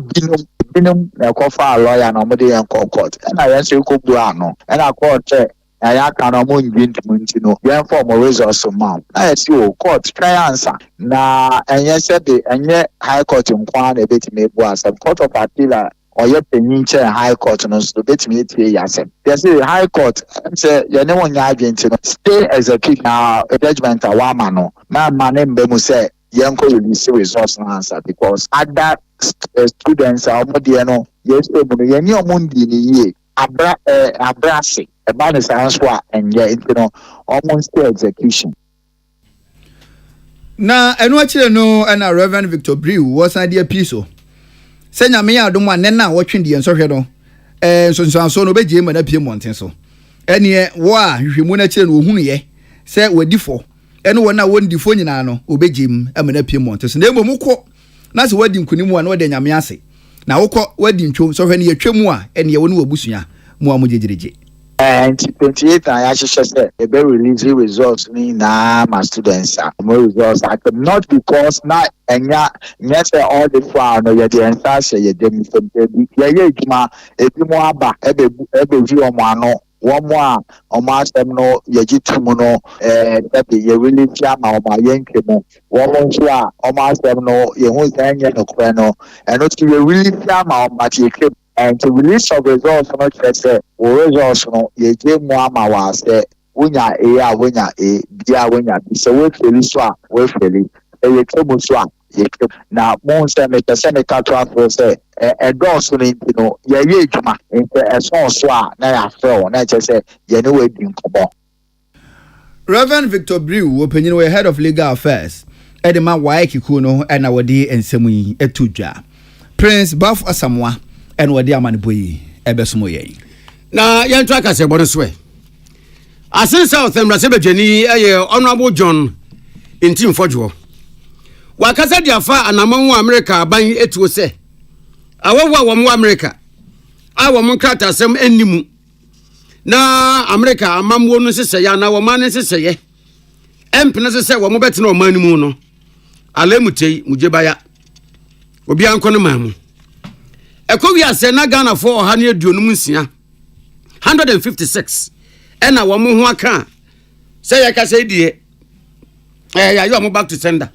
binum na kofa lawyer no mode yan court. And I answer ko buano. And I court I can no mo invent no. Yan form of resource man. I see court try answer. Na and yes the and high court in kwan a bit me was some court of appeal or your peninche high court no so bit me 3 years. They say high court say you no one ya agent no stay execute now judgment a wama no. Na man mbemu say yanko release resource answer because other students are more no yes no yani omundi ni ye abrase e ba ne science wa enye you know almost execution na enu akire no na Reverend Victor Brew was idea piso senya me adom a nena wotwe de enso hwe no so no begye ma na pie monten so ene wo a hwehwemu na akire no ohunu ye se wadifo ene wona won di fo nyina no obegim amana pie monte so na emom kɔ na se wadi nkunimu a na wadi nyame ase na wokɔ wadi ntwo so hwɛ ne yɛtwam a ene ye wo ne wabusua mu a mo jejereje and 28 I actually said a very release results me na my students are more results not because not and yes all the far no you the answer say you dem from baby yeah juma e bi mo aba e be view o mo ano one more o ma asem no ye gitumu no that ye really fiama o ma yenke mo one more so a o ma asem no ye hu sanya no kra no and not you really fiama o ma tie and to release of results not just say results no ye je mo ama wa say wunya a wunya a bia wunya so we feel so we feel e kemo so na mo say me person me ka to say e do so ni no ye adwuma e so na ya feel na je say ye no we din kobo. Reverend Victor Brew opinion we head of legal affairs edema waiki no na wodi ensemu yi etudwa Prince Buff Asamoah and what the amani boy ebesumo ye. Na yan track as a bonus way. As in South and Rasebe Jenny, Honorable John in Team Fojo. Wakasa dia fa anamon America ban etu se. Awawa wa America. Awa mon krata asem enimu. Na America amamwo no sese ya na wo man sese ye. Empene sese wo mo beti na o manimu no. Alemutei mujebaya. Obi anko no mamu. Ekowi ase na Ghana for ha ne aduonum nsia 156 ena wo mo ho aka say ya ka say die ya yo mo back to sender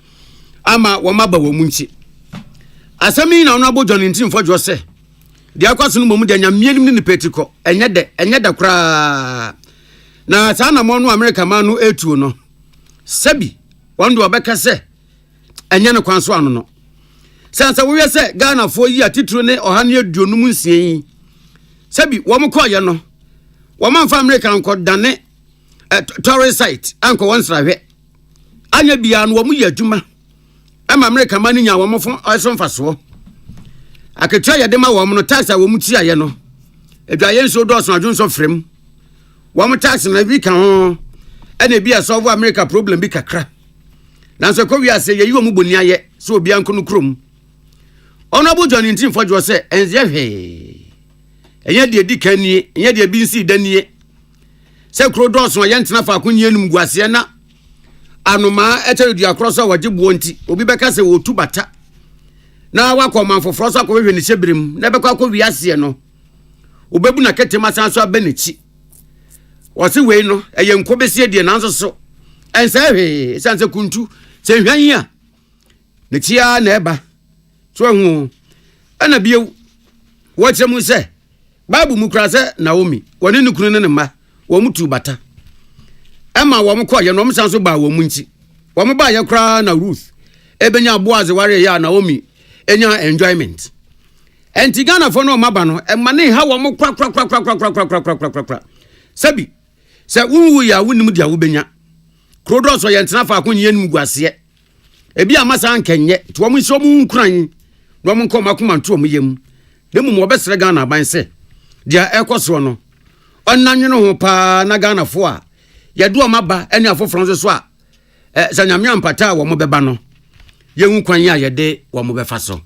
ama wo maba wo mu nchi asemi na ono abojo ne ntim fojo se de akwaso no momu de nyamienim ni petiko enye de kra na sa na mo no America man no etuo no sabi wondo obeka se enye ne kwanso ano no sansa wo yese Ghana fo yi atitru ne ohane aduonum nsie sabi wo mko ye no wo manfa America nko dane tourist site anko wonsra hwe anya bia no wo mu yadwuma ama America man nya wo mfo aso mfaso aketwa ye de ma wo no tax a wo mu ti aye no edwaye nso do so adwon so frem wo mu tax na bi kan ho ene bia solve America problem bi kakra nanso ko wi ase ye yi wo mu boni aye so obi anko no krom Honorable John in Team Fojo say enze he enye de di kanie enye de bi nsi danie se kro dos no ye ntena fa akonye num guase na anoma etere du akro so waje buo nti obi beka se wo tu bata na wakọ manfoforo so akọ hwe ne hyebrim na beka akọ wiase no obebu na ketema san so abenechi wose wei no eye nko besie de nanso so ense he sanse kuntu se hwan yi a ne tia na eba so hu ana biye wo kyeremu se Bible mu kra se Naomi woni nukunu ne ma wo mutu bata ema wo mko ye no msan so ba wo mu nti wo mo ba ye kra na Ruth ebenya Boaz ware ya Naomi enya enjoyment enti Ghana fo no maba no ema ne ha wo mo kra sabi se wunwu ya wunim dia wo benya krodo so ye ntena fa akonye nim guase ebi amasa nkenye to wo mo nso mu nkran no mo nko makoma nto mo yem demu mo besere Ghana ban se dia ekoso no onnanwene ho pa na Ghana fo a yedu o maba ene afoforo so a sanyamya mpata wo mo beba no yehu kwan ya yede wo mo befa so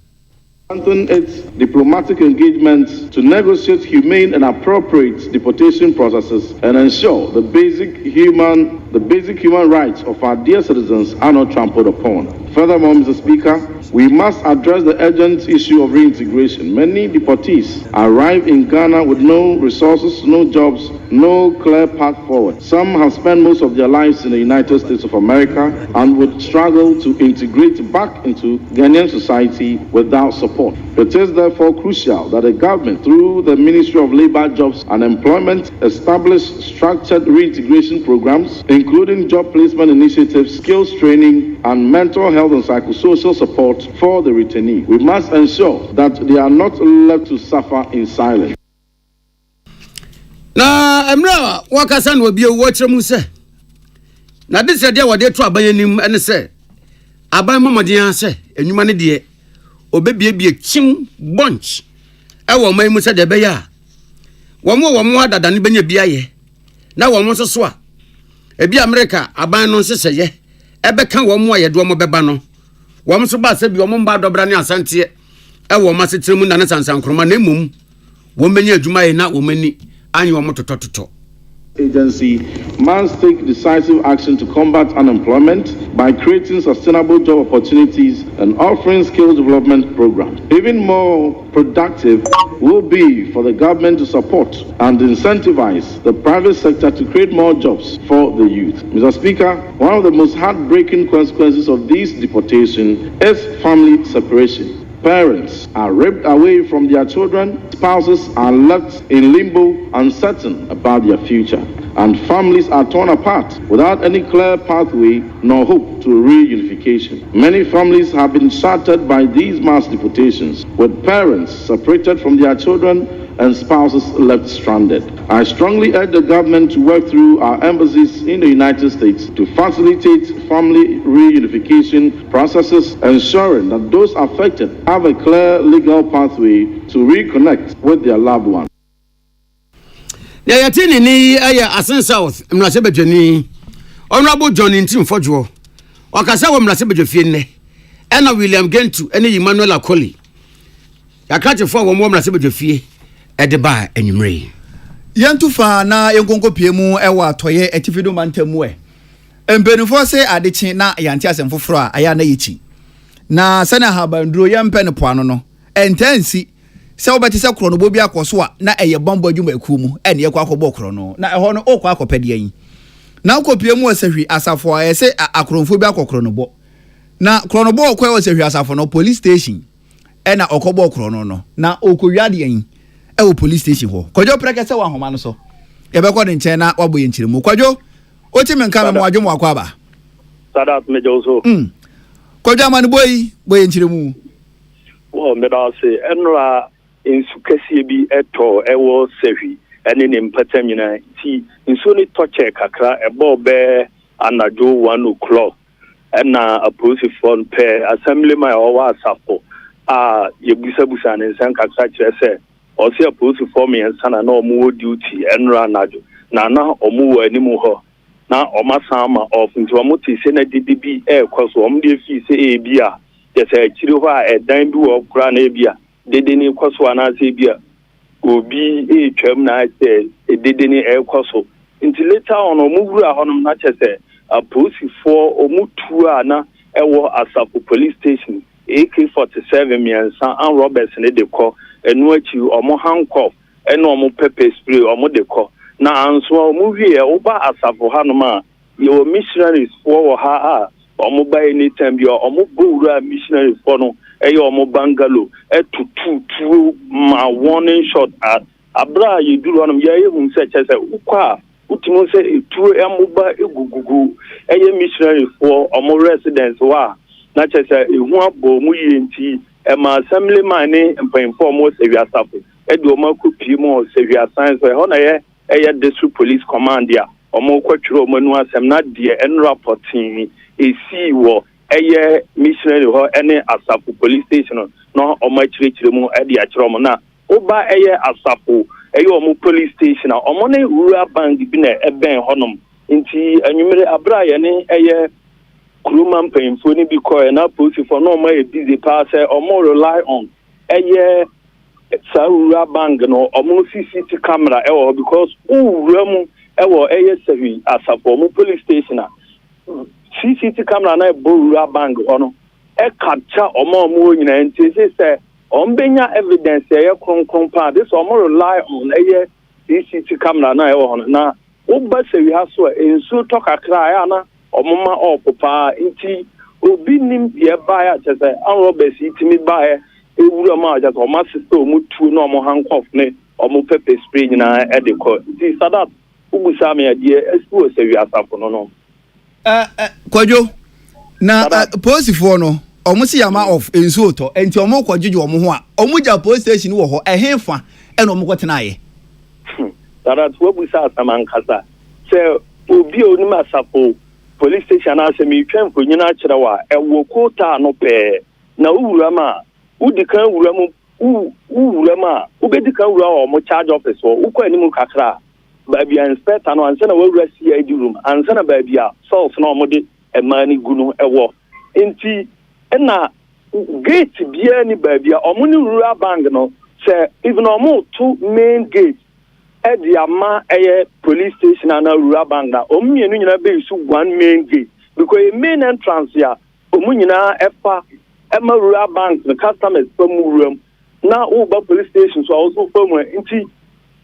strengthen its diplomatic engagement to negotiate humane and appropriate deportation processes and ensure the basic human rights of our dear citizens are not trampled upon. Furthermore, Mr. Speaker, we must address the urgent issue of reintegration. Many deportees arrive in Ghana with no resources, no jobs, no clear path forward. Some have spent most of their lives in the United States of America and would struggle to integrate back into Ghanaian society without support. It is therefore crucial that the government, through the Ministry of Labour, Jobs and Employment, establish structured reintegration programs, including job placement initiatives, skills training, and mental health and psychosocial support for the returnee. We must ensure that they are not left to suffer in silence. Na emra wakasa no bi wo kyeremu se na de se de wode to abayanim ene se aban momodin se enwuma ne de obebiebie chim bunch e wo man mu se de be ya wo mo adada ne benya biaye na wo mo so a ebi America aban no seseye ebeka wo mo ayedo mo beba no wo mo so ba se bi wo mo ba dobra ne asante e wo ma setiremu na ne sansankroma na emum wo menye adwuma ye na wo mani anye wo mo totototo. Agency must take decisive action to combat unemployment by creating sustainable job opportunities and offering skill development programs. Even more productive will be for the government to support and incentivize the private sector to create more jobs for the youth. Mr. Speaker, one of the most heartbreaking consequences of this deportation is family separation. Parents are ripped away from their children, spouses are left in limbo, uncertain about their future, and families are torn apart without any clear pathway nor hope to reunification. Many families have been shattered by these mass deportations, with parents separated from their children and spouses left stranded. I strongly urge the government to work through our embassies in the United States to facilitate family reunification processes, ensuring that those affected have a clear legal pathway to reconnect with their loved ones. Ya yatini ni aya Asen South mnase bedwani Honorable John Ntim Fodwo okasa wo mnase bedwafie nne ena William Gentu ene Emmanuel Akoli yakate fo wo mnase bedwafie edeba enwumre yentu fa na yenkonko piemu ewa atoye etifido mantamu empenifo se adechi na yanti asemfoforo a aya na yichi na sana habanduro yempe ne poano no entansi se obeti se kro no bobi akoso a na eye bombo adwuma ekumu ene ye kwa akobọ kro no na eho no okwa akopede yin na okopiemu asahwi asafo a ese akronfo bi akokro no bo na kro no bo okwa asahwi asafo no police station ena okobọ kro no na okowiade yin ewo police station ho kwadwo preke se wa homa no so yebekọ de nchen na wabo ye nchiremu kwadwo oti menka me adwo mo akwa ba Sadat mejo so kwadwo amane boy nchiremu wo me da se enra insukasi bi eto ewo sehwi ene ne mpatam nyina ti nso ni toche kakra ebo be anajo 1 o'clock ena aposi phone pe assemblyman owa asafo yebusabusa ne nsan kakra kire se o se aposi phone me nsana na omo duty enra anajo na omo animu ho na omasama of nti omo ti se na didibi kwaso omo de fi se ebia yese akiri ho a edan bi wo kura na ebia dede ni kwaso ana se ebia obi twam na se dede ni kwaso nti later on omo wura honom na chese aposifo omo tu ana ewo Asapo police station AK47 miensa and Roberts ne de ko enu achi omo handcuff enu omo pepper spray omo de ko na anso omo wie oba Asapo hanoma yo missionaries for ha omo by anytime bi omo bowura missionaries for no eyo omo bangalo etutu ma warning shot at abra yeduru hanum ye hu se chese ukwa utimu se etu emuba egugugu eye missionary for omo residents wa na chese ehu abo mu yenti ema assemblyman ni mpemfo mo sewi Asapo edi omo kopie mo sewi asan so ho na ye eye district police command ya omo kwatwiro omo nu asem na de en reporting esi wo eye missionary ho ene Asapo police station no omo akirikire mu edi akiro mo na oba eye Asapo eye omo police station na omo ne rural bank bi na eben honom nti anwumere abra ye ne eye Kuruma mpemfo ni bi ko na posifo no omo e busy pass omo rely on eye rural bank no omo CCTV camera ewo because uwuramu ewo eye sewi Asapo omo police station na CCTV camera na rural bank ono e capture omo nyina nti say ombenya evidence eye kronkron pa this omo rely on eye CCTV camera na ewo na oba sewi haso ensu to kakra ya na omuma opopa nti obi nim ye baa chese an Roberts itimi baa ewura ma aja so ma sister omutu na omo handcuff ne omo pepper spray nyina edeko nti Sadat ubusa me ade esu sewi Asapo no kwadwo na posifo no omo si yama of ensu to enti omo kwadwo omo ho a omo ja police station wo ho ehefa ena omo kwetena ye Sadat ubusa asamankasa se obi onim Asapo police station asemi twem ko nyina akira wa ewo kota no pe na uwurama udikan uwuramu uwurama ubedikan uwura o mo charge office o ukwa ni mu kakra ba bia inspector no ansa na wawura CID room ansa na ba bia source na o mo de emani gunu ewo nti na gate bia ni babia omo ni rural bank no say even omo to main gate e di ama police station and rural bank na omo mienu nyina be su one main gate because a main entrance ya omo nyina efa ema rural bank the customers from room na uba police station so also from nti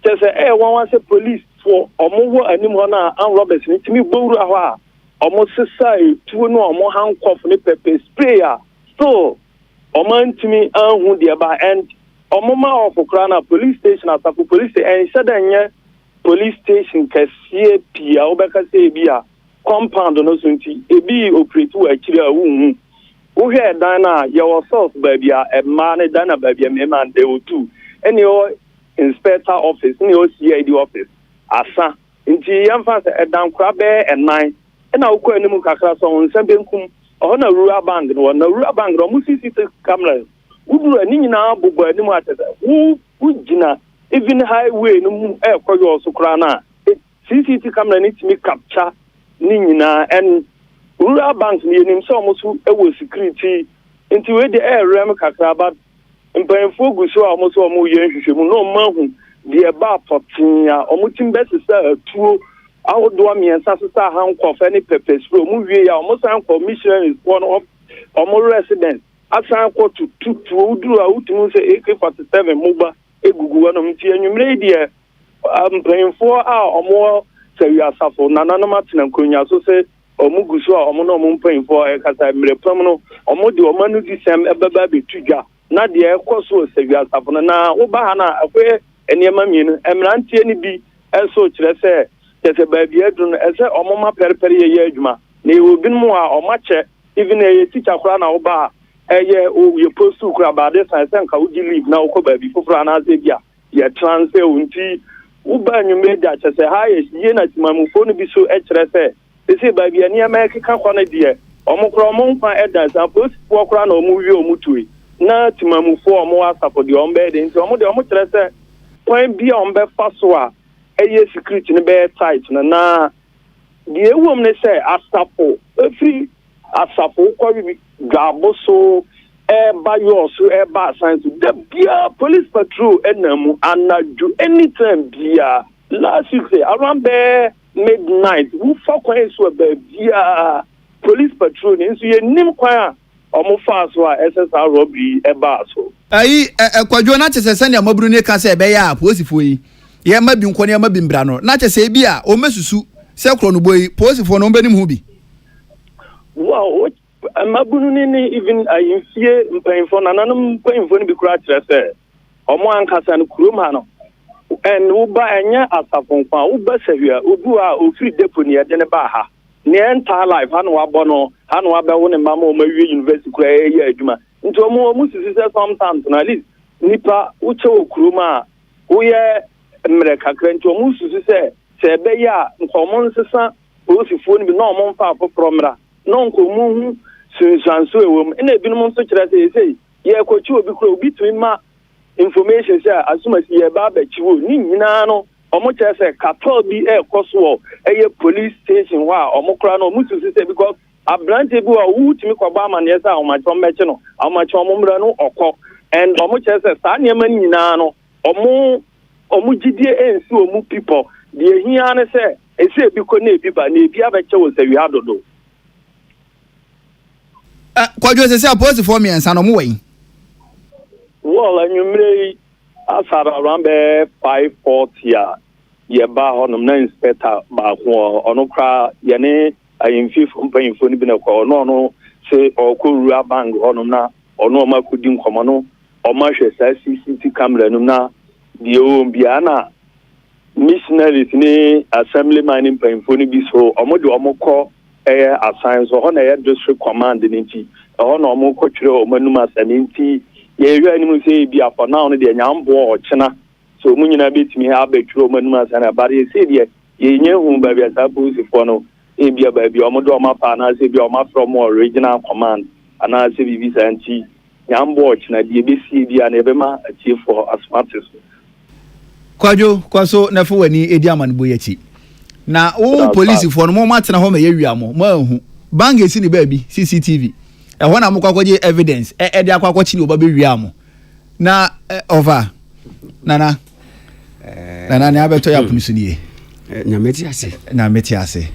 just one say police for omo wo anim ho na an robbers ni timi gbowru aho a omo sesai tuo no omo handcuff ni pepper spray a so omo ntimi anhu de ba and omo ma of krana police station asafu police and sadanye police station kasie pia obeka say bia compound no so nti ebi operate wa akiri a wu wo hwe dan na ye wo source babia e ma ne dan na babia me man de otu eni o inspector office ni o CID office asa nti yamfa se edan kura be enan na ukọ enimu kakra so nsem benkum o na rural bank no na rural bank no mu CCTV camera uduru ani nyina bobo enimu atete wu gina even highway no mu ekoyo so kura na CCTV camera ni timi capture ni nyina en rural bank ni enim so mo so ewo security nti we de rem kakra ba mpanfo guso a mo so mo ye hwehwemu no mahu de ba potin a omutim besesa tuo awodo miensa sesa handcuff any pepper spray mu wie ya omo san commission is one of omo resident asan ko to tuo duru a utum se AK47 muba egugu wono mti enwumre de mpanfo a omo sawi asafo nanano matena nkonya so se omo guso a omo no omo mpanfo kasa mrepam no omo de omo no disem ebaba betudwa na de ekoso sawi asafo na wo ba ha na akwe eniema mienu emrantie ni bi enso kire se tese baabia dun ese omoma perpere ye adwuma na ebinmu a omache even ye teacher kura na wo ba eye o ye postu kura ba de san sen ka wo gi leave na wo ko baabi foforo na ze bia ye transfer unti wo ba nwume da tese ha ye na timamufo no bi so e kire se ese baabia ni ameka kwa na de omokro omonkwa eda sa post kura na omu wi omu tuwe na timamufo omo asapo de ombe de nti omo de omo kire se point bi ombe faso eye security ne be tight na the ewom ne say asapo every asapo kwa bi gabo so ba yo so ba science the bia police patrol enamu anaju anytime bia last week say around midnight who fuck when so bia police patrol ni so ye nim kwa omo fast wa SSR robbery ba so ayi kwadwo na chese ne amaburu ne ka se be ya posifo yi ye ma bi nkone ma bi mbra no na chese bi a o mesusu se kro no boyi posifo no mbani mu bi wow amaburu ni even ayimfie mpanfo nananum mpanfo ni bi kura chese omo ankasa no kurom ha no en wo ba enya asafon kwa wo ba sahia obu a ofiri depo ne de ne ba ha ne enta life ha no wabo no ha no wabe wo ne mama o ma wie university kura ye adwuma nti omo sisi se sometimes na least nipa uche okuruma uye mreka krenti omo sisi se be ya nkomo nsesa osifo ni bi na omo mfa afofromra no nkomo hu sinsanso ewom ina ebinum nso kire se ye kochi obi kura obi tumi ma information say asuma si ye ba ba chiwo ni nyina no omo kire se katol bi ekoso eye police station wa omo kura no omo sisi se because abrante bi wa wutimi kwaba amane sa omachom meche no omachom mumra no okọ and omo chese sa niema nyina no omo gidie ensi omu people de hia ne se ese bi ko na ebi ba na ebi abeche wo se wi adodo kwadwo se apost for me ensa no mo wen well anwumre asara around 5:40 ya ye ba honom na inspector ba ko ono kra ye ne ayimfi mpanfo ni bi na kwa ono se okuru bank ono na ono ma kudi nkomo no o ma hwe sa CCTV camera no na die o bia na missionaries ni assemblyman mpanfo ni bi so omo de omo kọ assign so ho na ye district command ni nti ho na omo kọ twere omo num asani nti ye hwe ani mu se bi afọ na ono de nyambo o chena so mu nyina betimi ha betwere omo num asani abare se de ye nyehu ba bia sa posifo no ebia baby omodo omapa na se bia omafro mo original command ana se bibi santi nyambo china die besi bia na ebema achiefo asmatis kwadwo kwaso na fo wani edi amanbo yachi na o police fo no mo matena ho ma ye wiamo ma hu bang is in the baby CCTV e ho na mo kwakoje evidence e de akwakochi ni oba be wi am na over nana ne abeto ya punisu ni nyameti ase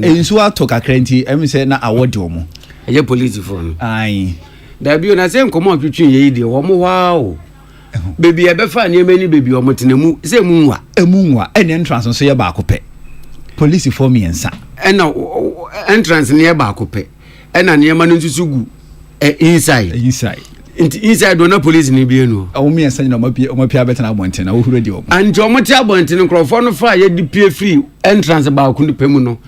ensu ato kakrenti em say na award omo eye police phone ai da bi na say nkomo atwetwe ye de wo mo wow baby e be fa ne mani baby o motenemu say munwa ene entrance so ye ba akopɛ police for me ensa ena entrance ne ye ba akopɛ ena ne ma no nsusugu inside do na police ni bi enu o me ensa na o pia beta na abonten na wo huru di o anti o moti abonten nkrofo no fa ye di pie free entrance ba akunu pemu no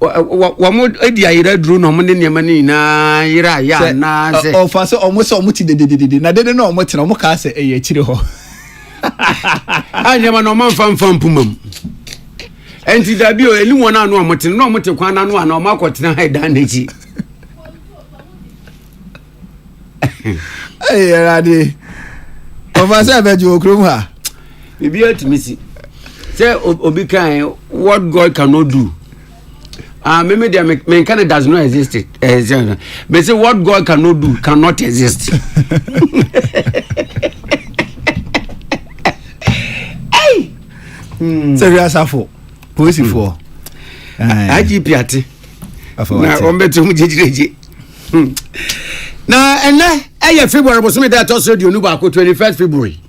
wa mo edi ayira duro no mo ne ne ma ni na yira ya na se o fa se o mo se o muti de na de no o mo te no mo ka se e chire ho anya ma no man fam pumam enti da bi o eni wona no o mo te no o mo te kwan na no ana o ma kwotena ha dan na ji Hey, Radi. Professor Bejo Krum ha. Bibi atimisi. Say obi kan what God cannot do. Maybe there mankind does not exist. But say what God cannot do cannot exist. Hey. Serious afo. Police for. IGP ati. Na ombeto mu jejireje. Na eye February bo so me that also the onu ba ko 21st February.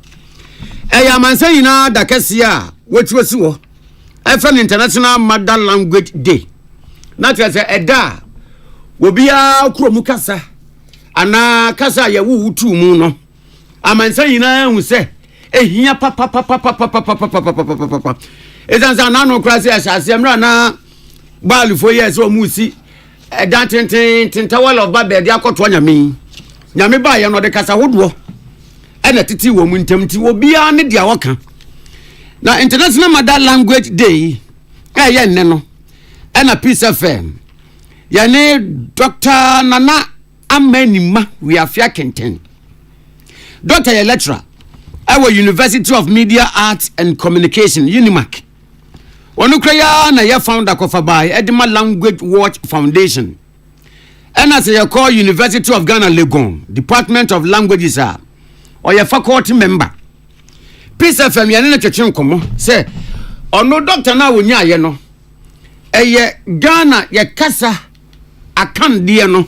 Eya mansa yina da kase a wetuosi wo. Efa International Mother Language Day. Na twa se eda obia kromu kasa ana kasa ye wutu mu no. Amansa yina hu se ehia papa. Ezanza na no krase asase mra na balufo yes o musi eda tenten tawal of babel dia akoto nyame ba ye no de kasa hodo ena titi wo mu ntamti obia ne dia waka na International Mother Language Day ye nne no ena Peace FM ya ne Dr. Nana Amanima we afia kenten Dr. ye lecturer at University of Media Arts and Communication UNIMAC Onukreya na ye founder kofa by Edema Language Watch Foundation. And as you call University of Ghana Legon, Department of Languages or your faculty member. Peace FM ya nene chechun komo say ono doctor na wonya ye no. Eye Ghana ye kasa Akan die no.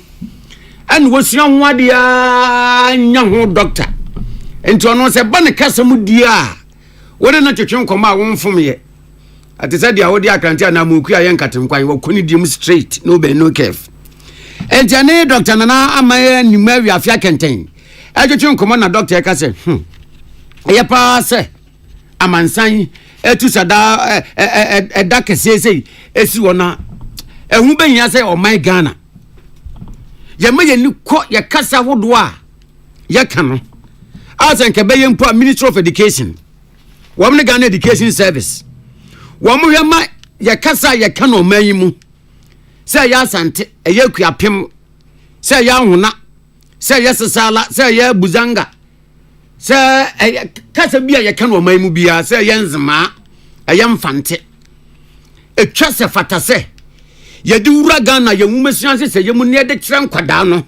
And wosua ho ade a nya ho doctor. Enti ono se ba ne kasa mu die a wona na chechun komo a wonfom ye. Ati said the awodi akanti na muku ayen katenkwan wo koni dim straight no be no kef enti Dr. Nana Amaye Nimawi afia kenten adwetwe nkomo na doctor e ka se ye pa se amansan etu sada eda kesese esi wona ehu benya se o my Ghana ye maye ni ko ye kasa hodo a ye ka no asan ke be ye mpo Ministry of Education wo me Ghana Education Service Wamu yama ya kasa ya kano mayimu. Se ya sante eye kuapem. Se ya huna. Se ya sesala, se ya buzanga. Se kasa bia ya kano mayimu bia se ya nzima. Eye mfante. Etwa se fata se. Ye di wura Ghana ye wumesuanse se ye mu ne de kire nkwada no.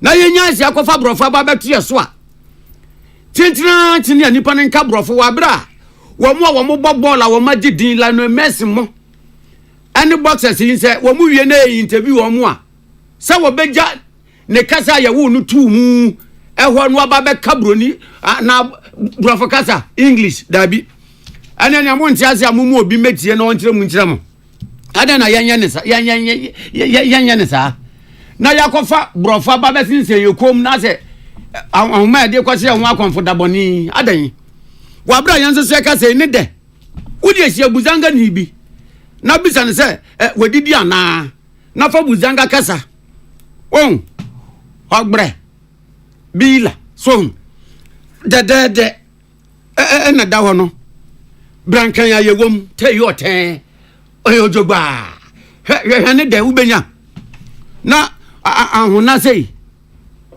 Na ye nyanse akofa brofo ba betu ye so a. Tintina tinia nipa ne nka brofo wa bra. Womo bobola wo magidin la no mesimo any boxers yin say wo mu wie na interview wo a say wo beja ne kasa ya wo no tu mu ehwo no aba be kabroni na brofo kasa English dabi ananya mo ntiase amumu obi metie na onkyere mu nkyere mo ada na yanya ne sa na yakofa brofo aba be sinse yekom na say ahoma de kwase ho akomfodaboni adan wabra yanso se ka se ne de wodi esia buzanga ni bi na bisa ne se wadidi ana na fa buzanga kasa on ogbre bila so de na da ho no brankan ya yewom te yo ten oyojogba he ne de ubenya na ahuna sei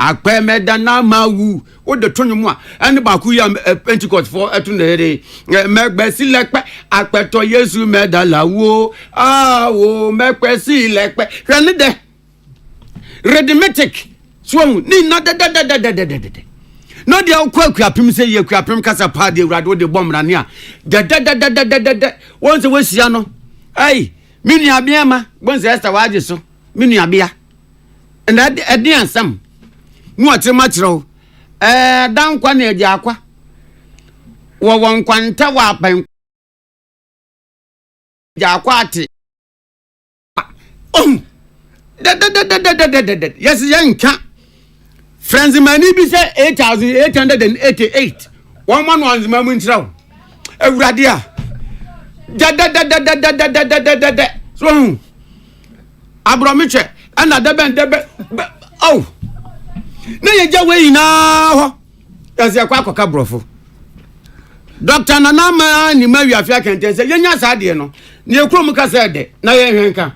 akpa meda na mawu wo de tonyo mu a ene ba ku ya Pentecost for etu na ere megbe si lekpe akpeto Yesu meda lawo wo megbe si lekpe hwene de redmetic so ni na de no dia akuapim say ye akuapim kasa pa de urade wo de bomra ne a de won se wasia no ai minu abia ma bonse esta waje so minu abia na edi ansam nu atrema kiro dan kwa na eji akwa wo won kwanta wa pan ja akwa ati yes yanka friends mani bi say 8888 one man ones mamu ntraw awurade a so abromiche ana debe oh na ye jawe na ho yase akwa akoka brofo Dr. Nanama ni mawi afia kenten se yenya saade no ne ekrom ka se de na ye hwenka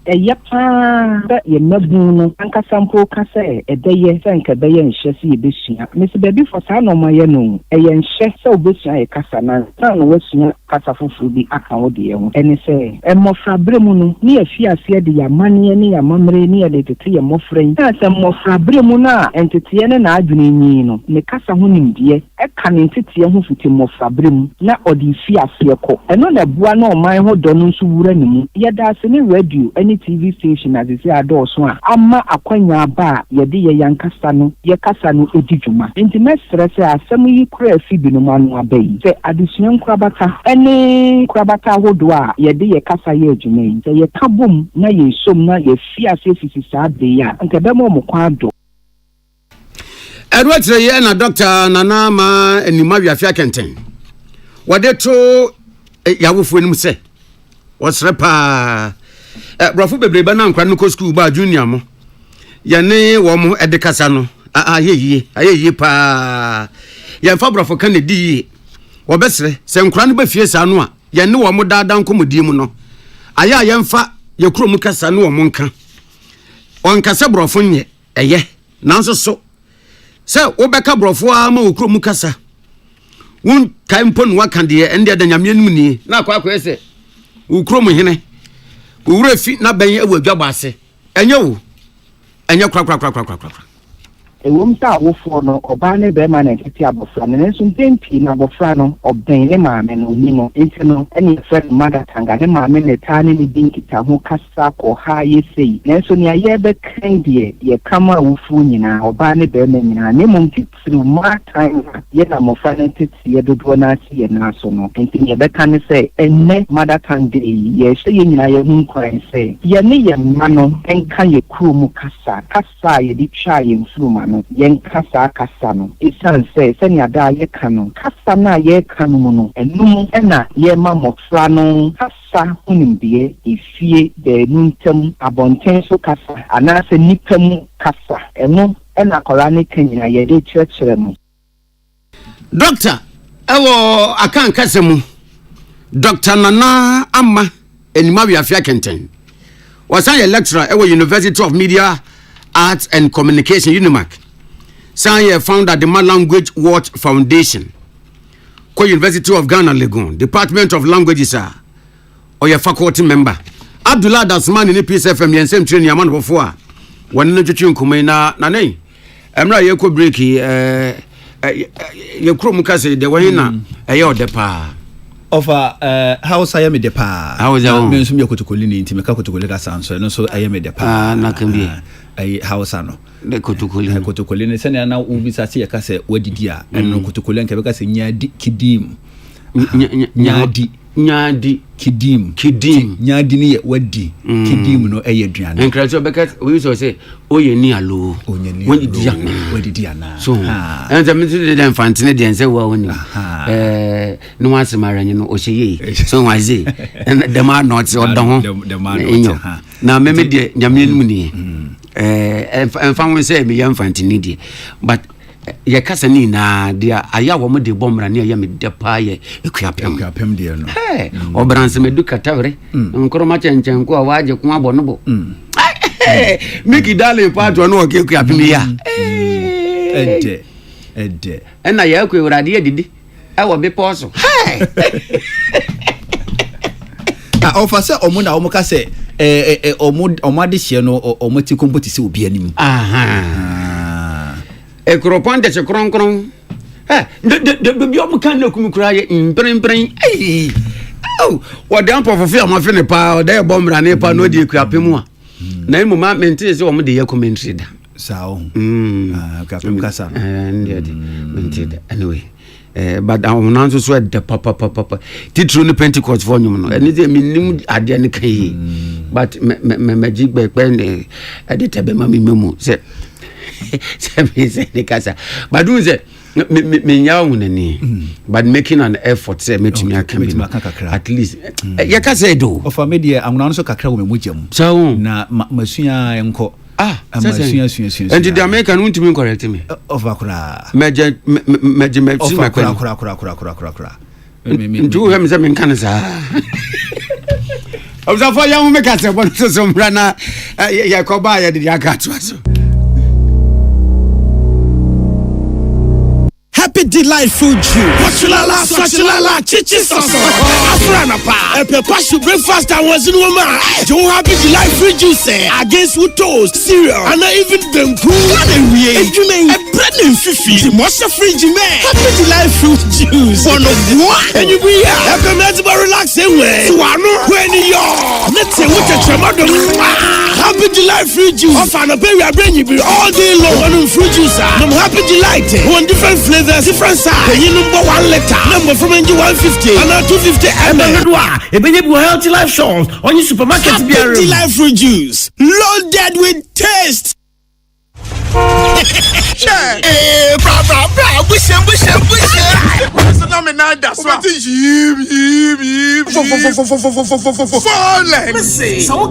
Yapa ye mabunu anka sampo kase edeye senka beye nhye se yebesua mesi baby for sa no maye no eye nhye se obesua ye kasa na san no wasua kasa fufu bi aka wo de ye ho ene se emofra bremu no ne afia ase de ya mane ne ya mamre ne ya de tete ye mofra yi na se mofra bremu na entete ne na adwene nyi no ne kasa ho nimdie eka ne entete ho fiti mofra bremu na odi fi ase ko eno na bua na oman ho do no nso wura ne mu ye da se ne radio TV station as isi adoso a ama akwanya ba ye de ye yankasa no ye kasa no edidwuma enti mesre se asem yi kura fi bi no manu abai se adusuan krabata ene krabata hodo a ye de ye kasa ye adwuma yi se ye kabom na ye som na ye fi ase fisi sa de ya nke be mo kwa do Edward ye na Dr. Nanama enima wi afia kenten wode to yawofu enim se wasrepa brofo bebreba na nkwa no ko school ba junior mo ye ne wo mo edekasa no ayeye pa ye fa brofo kan di wo besre se nkwa no ba fie sa no a ye ne wo mo dada nkomodi mu no aya ye mfa ye kuro mu kasa no wo mo nka on kasa brofo nye eye nanso so se wo beka brofo a ma wo kuro mu kasa won kai mpo no waka de ende da nyame num ni na akwa ese wo kuro mu hene ure fi na ben awadwaba ase enye wo enye kra ewom ta wofo no oba ne be ma na tete abofra ne nso mpempi na abofra no oben ne maame no ni no enti no ene friend mother tanga ne maame ne ta ne ni dinkita ho kasa ko ha yesei ne nso ne aye be kan de ye kama wofo nyina oba ne be ma nyina ne mum titiri ma time ye na mofra ne tete ye dodo na asi ye na so no enti ye be kan se enne mother tanga ye se ye nyina ye hu kwan se ye ne ye ma no enka ye kru mu kasa ye di twa ye mfuru yen kasa no isan se ni ada ye kanu kasa na ye kanu no enum ena ye ma mofra no kasa hunimdie ifie de nuntem abonten so kasa ana se nipam kasa eno ena kola ne kanyina ye de churchere mu Doctor ewo akan kasa mu Dr. Nana Amma enima wi afia kenten wasan ye lecturer ewo University of Media Arts and Communication UNIMAC Sanye founder the Language Watch Foundation, University of Ghana Legon, Department of Languages or your faculty member. Abdullah Dasman in the PSFM Yensem training a man before. One literature kumena nane. Emra yeko breaki ye kromukase de wahina ayo depa. Of house I am a depa. How is that? Means me kotukolini inti meka kotukolika sanso no so I am a depa. Na can be a house ano. The kotukolini sene na ubisa si yakase wadidia eno kotukolini kebeka se nyadi kidim. Nyadi kidim nyadi ni wadi kidim no eye aduane encroachment because we used to say oye ni alo wadi diana so and the ministry the infantine dey say wa woni no one marry no o shey so why say and the man not odon ho na me de nyame num ni enfan we say me infantine dey but ye kasa ni na dia aya wo mo de bomra ne ya me de pa ye ekuapem de no obranse me duka tawre nkoro ma chenchenko a waje ko abo no bo Make it darling part one okay ya. Ede. And I ya ko urade didi. I will be pause. Ofa se omo na omo ka se omo de hye no omo ti kompoti se obi anim. Ekropon de kronkron. De bi omo kan na kumukura ye mprempren. Oh, what down for fear my friend pa dey bomb ran pa no de kuape mu a. Na imu ma mente se omo de ye commentary da. Sao. Kasa. Anyway. But I'm not so sweat the papa. Teacher on the Pentecost for you, and it's a minimum at the end. But magic back when I did have a mammy memo. Said, but do say, me young, but making an effort, say, making me at least. Yaka say, do. Of a media, I'm not so cacao with you. So, na Monsieur and Co. And the American won't even correct me. Of Akra. Major, do him some in Canada. Of the four young makers, I want to some runner. Yakoba, the Yakats. Happy delightful June. Swachilala, chichi soso. Afrana pa. A pepashu breakfast and was in woman. Don't happy delightful juice against with toast, cereal, and even them cool. And you mean a bread and fifi. The most fridge man. Happy delightful juice. One of one. And you be here. Have a mental relaxing way. Swano, when you're. Let's say what a tremendous. Happy delightful juice. Of an berry, I bring you all day long on fruit juice. I'm happy delight. One different flavor. Different size. You number 1 liter. Number from NG 150 and 250 ml. A baby healthy life shows on your supermarket. Happy life fruit juice, loaded with taste. So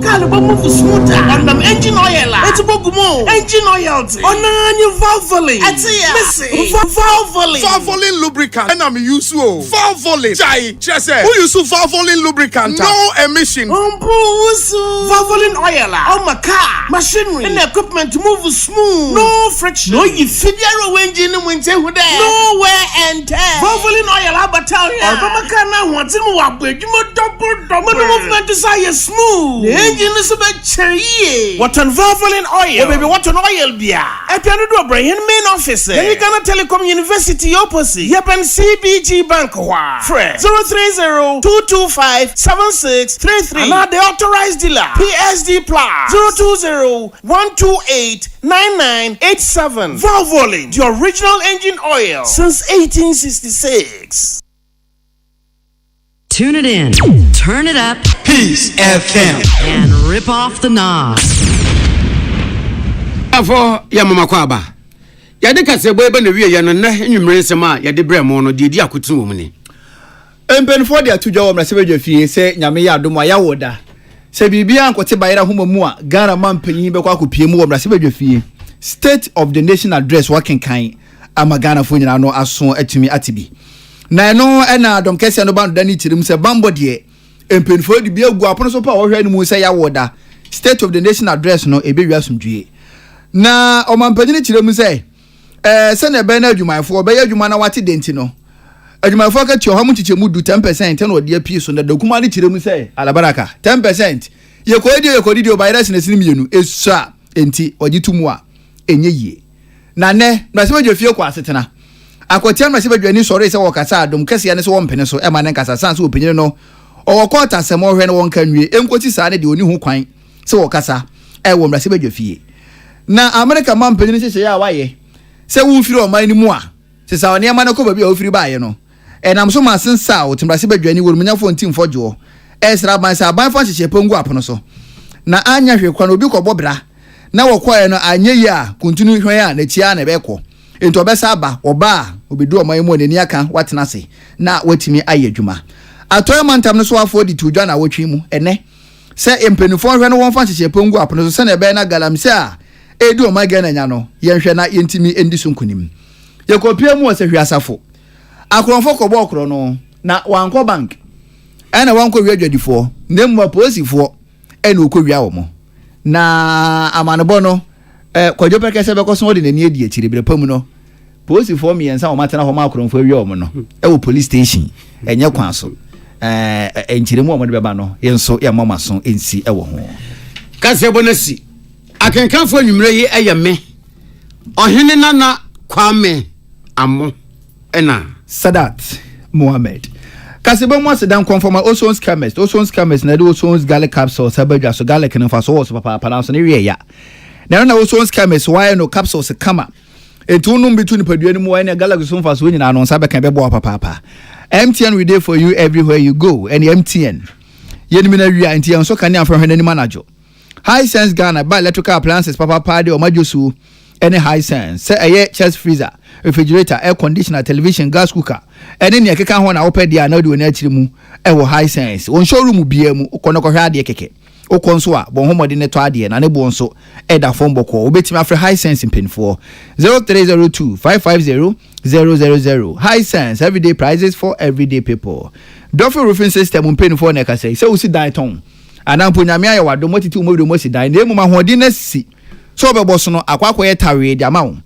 kind of move smoother on them engine oil. It's bogumo engine oil. On your valvoline. Valvoline lubricant. And I'm used to Valvoline. Who use Valvoline lubricant? No emission. Valvoline oil. On my car, machinery, and equipment to move smooth. No friction. No, you figure engine when they were there. No wear and tear. Valvoline oil, Abataria. Obamacana wants him up with you. Double movement desire smooth. The engine is a bit cherry. What on Valvoline oil? Baby, what on oil beer? I can do a brain main office. Then you gonna Telecom University opposite. Yep, and CBG Bank. Fred 030-225-7633. Now the authorized dealer. PSD Plus 020-128-9987. Valvoline, the original engine oil since 1866. Tune it in, turn it up, Peace FM, and rip off the knobs. For Yamama Kwaba. Yadika se boy ben wie no na enwumre nsema yade bremo no de di akotu wo mni empen for dia tujo wo mrasebedwa fie se nyame ya adom ya woda se bibia ankote bayira homamu a Ghana man panyin be kwa akopie mu wo mrasebedwa fie State of the Nation address wakenkan ama Ghana fo nyina no aso atumi atibi na no na adom kese no bando dani tirim se bambo de empen for di bia gu apono so pa wo hwe ni mu se ya woda State of the Nation address no ebewia somdue na omampanyin tirim se se na be na adwumayfo be ya adwuma na wate denti no adwumayfo ka tio ha mu chichemu du 10% na odi apie so na dokuma ne tiremu se alabaraka 10% ye kodi obayra sinesini mienu esa enti ogitumu a enye yie na ne na se badwafie kwa asetena akotia na se badwani sore se wokasa adom kase ya ne se wo mpene so e ma ne nkasa sanse opanyine no owokota asemo hwe ne wonka nwie enkoti saa ne de oni hu kwan se wokasa e wo mra se badwafie na America man panyine hye ya waye se wo mfiri o man ni mu a se sa oni ama na ko ba bi a ofiri baaye no enam so ma sensa o timrase badwani wo munyafo ntimfo jo esra ban sa ban fa hye pongu apono so na anya hwe kwa no obi ko bobra na wo kwae no anya yi a kontinu hwe a na tia na be ko ento obesa aba oba obedu o man mu ne ni aka watena se na watimi aye adwuma atoy mantam no so afo di tudwa na wotwi mu ene se empenufo hwe no won fa hye pongu apono so se na be na galamse a edu o man Ghana nya no yenhwe na yentimi endi so nkunim yekopie mu o se hwe asafo akronfo ko bokro no na wanko bank ena wanko wi adwadifo ndem wa posifo ena okowia wo mo na amanobo no kwadwo peke se beko so de nani adi akire bre pam no police for me ensa o matena ho ma akoronfo awie o mo no wo police station enye kwan so enchiremu o mo de beba no yenso ya mama so ensi wo ho kase bonasi akenkanfo nwumre yi eyeme ohene nana kwame amo ena Sadat Mohammed Kasebo mo sedan conforma Oson's chemist na do Oson's garlic capsule sabaja so garlic no fa so wo papa na so ne wie ya na Oson's chemist why no capsules kama etu num bitu ni padua ni mu why na garlic so fa so nyina no nsa be kan be bo papa MTN we dey for you everywhere you go and MTN yenimi na wie anti so kan afro hwenani manager High Sense Ghana buy electrical appliances papa party o majosu any High Sense say aye chest freezer refrigerator air conditioner television gas cooker any ne keka ho na opɛ dia na do na akiri mu wo High Sense on showroom bia mu ukono ko hwa de keke ukonso a bon homode ne to ade na ne bo nso eda phone boko obetimi afre High Sense mpinfo 0302 550 000 High Sense everyday prices for everyday people Duffy roofing system mpinfo na ka say usi dan ton anampo nyame aye wado motiti umodo mosi dan na emu mahodi na si so beboso no akwakoye tawe de amawo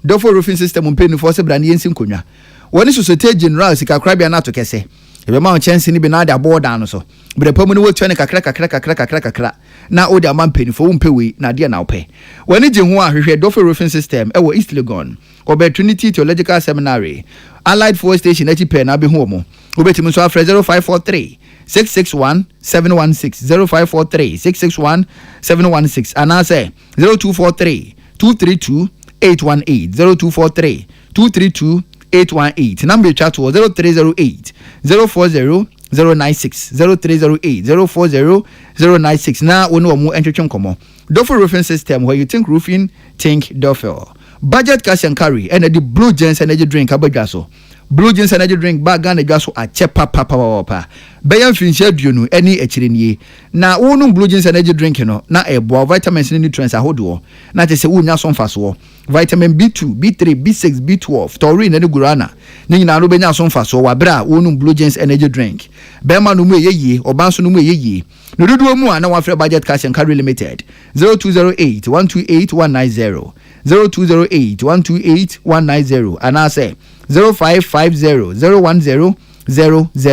Duffy roofing system mpinfo se brand yensi nkonwa woni Societe General sika krabia na to kese ebe ma chance ni bi na da board down so bre pamu ni wotu ne kakra na odi ama mpanifo umpewe na de na opɛ woni je ho ahwehwɛ Duffy roofing system ewo East Legon obe Trinity Theological Seminary Allied Force Station echi pe na be ho mo obetimi so afre 0543 661 716 0543 661 716 anase 0243 232 818 0243 232 818 number chat was 0308 040 096 0308 040 096 na wonu omu entwetwe komo Duffy roofing system where you think roofing think Duffy budget cash and carry and the Blue Jeans energy drink abadwa so Blue Jeans energy drink bag na dwa so ache papa bayan finche duonu eni akire nie na wonu Blue Jeans energy drink no na ebo vitamins and nutrients ahodo na te se wunya so mfaso vitamin B2 B3 B6 B12 taurine ne gurana ni nyina no benya so mfaso wa bra wonu Blue Jeans energy drink bema no mu eyeye obanso no mu eyeye no dodo mu a na wa free budget cash and carry limited 0208 128 190 0208 128 190 and I say 0550 010 000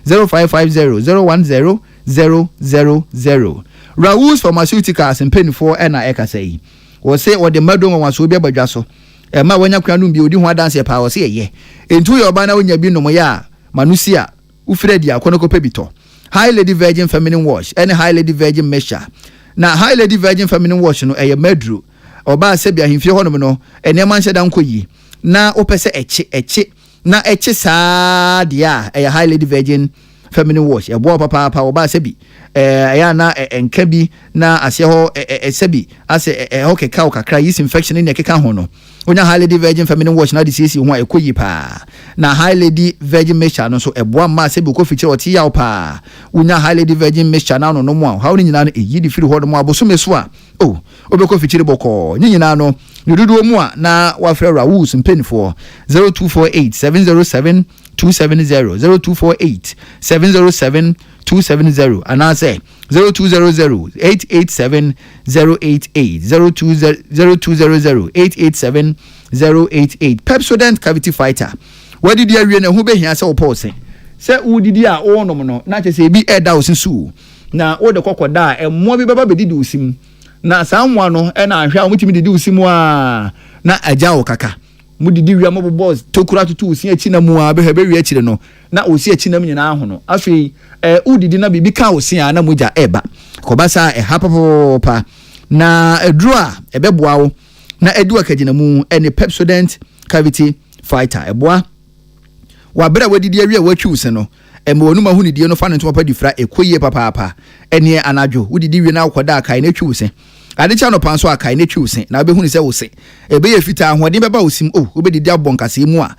0550 010 000 Raoul's Pharmaceuticals and Penny4 and I say or say what the madam was so be badwaso e ma wanya kwanu bi odi ho dance pa o say ye entu your bana wonya bi no mo ya manusia ufredi akono ko pebito High Lady Virgin Feminine Wash and High Lady Virgin Mesha na High Lady Virgin Feminine Wash no e medru oba se bia himfie hono no ene man hyeda nkoyi na opese eche na eche saa dia e High Lady Virgin Feminine Wash e bo papa oba se bi ya na enka bi na ase ho sebi ase ho keka kakra yeast infection ni keka ho no onya High Lady Virgin Feminine Wash na de sisi ho ekoyi pa na High Lady Virgin Mesha no so ebo ma sebi ko fichire oti yaw pa onya High Lady Virgin Mesha na no mo ha oni nyina no eyi di firi ho no mo aboso so a obeko fichire boko nyina no nududu mu a na wa frɛ Raoul's mpenfo 0248 707 270 0248 707 270 and I say 0200 887 088 0200 887 088 Pepsodent Cavity Fighter what did you know who be here say opose say who did ya onom no na che say bi eda osinsu na wo de kokoda e mo bi baba be didi osim na samwa no e na ahwa mutimi didi osimu a na agya wo kaka mudidi wi amabo boss tokura tutu osi achi na mu a be wi achi no na osi achi na mnyina aho no afei udidi na bibi ka osi a na muja eba kobasa hapapopa na edru a ebeboa wo na edu akagina mu ene Pepsodent Cavity Fighter eboa wa bra wadidi awi a watwi use no ema wonu mahu ni die no fa ne ntoma pa difra ekoyie papa ene anadwo udidi wi na akoda kai na twi use ade cha no panso akai na twi use na be hu ni se use ebe ye fita ahoden beba osim obedidi abonkase mu a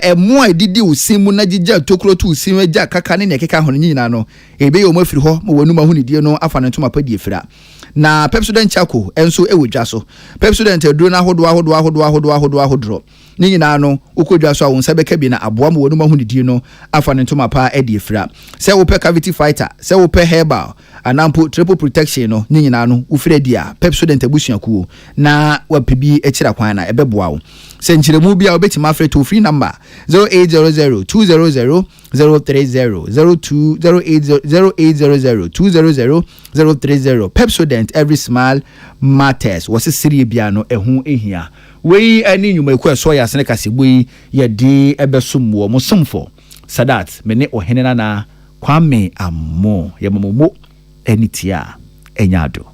emu a didi osim mu na gigya tokuro tu osim agya kaka ne keka ho nyina no ebe ye o mafiri ho mo wonu mahu ni die no afa ne ntoma pa die fira na Pepsodent Chako enso ewodwa so Pepsodent eduro na ahodo ni nyina no ukodwa so awon sabeka bi na aboa mo wonu mahu ni die no afa ne ntoma pa e die fira se wo pe Cavity Fighter se wo pe herbal anampo triple protection no nyina no ufire dia Pepsodent abusuakuo na wapibi echira kwan na ebeboa wo senchiremu bia obetima afre to free number 0800 200 030 0800 200 030 Pepsodent every smile matters was serie bia no ehu ehia we ani nyumaku eso ya sene kasebui ye di ebesumwo mo somfo Sadat mene ohenena na Kwame Amo ye momo enitia enyado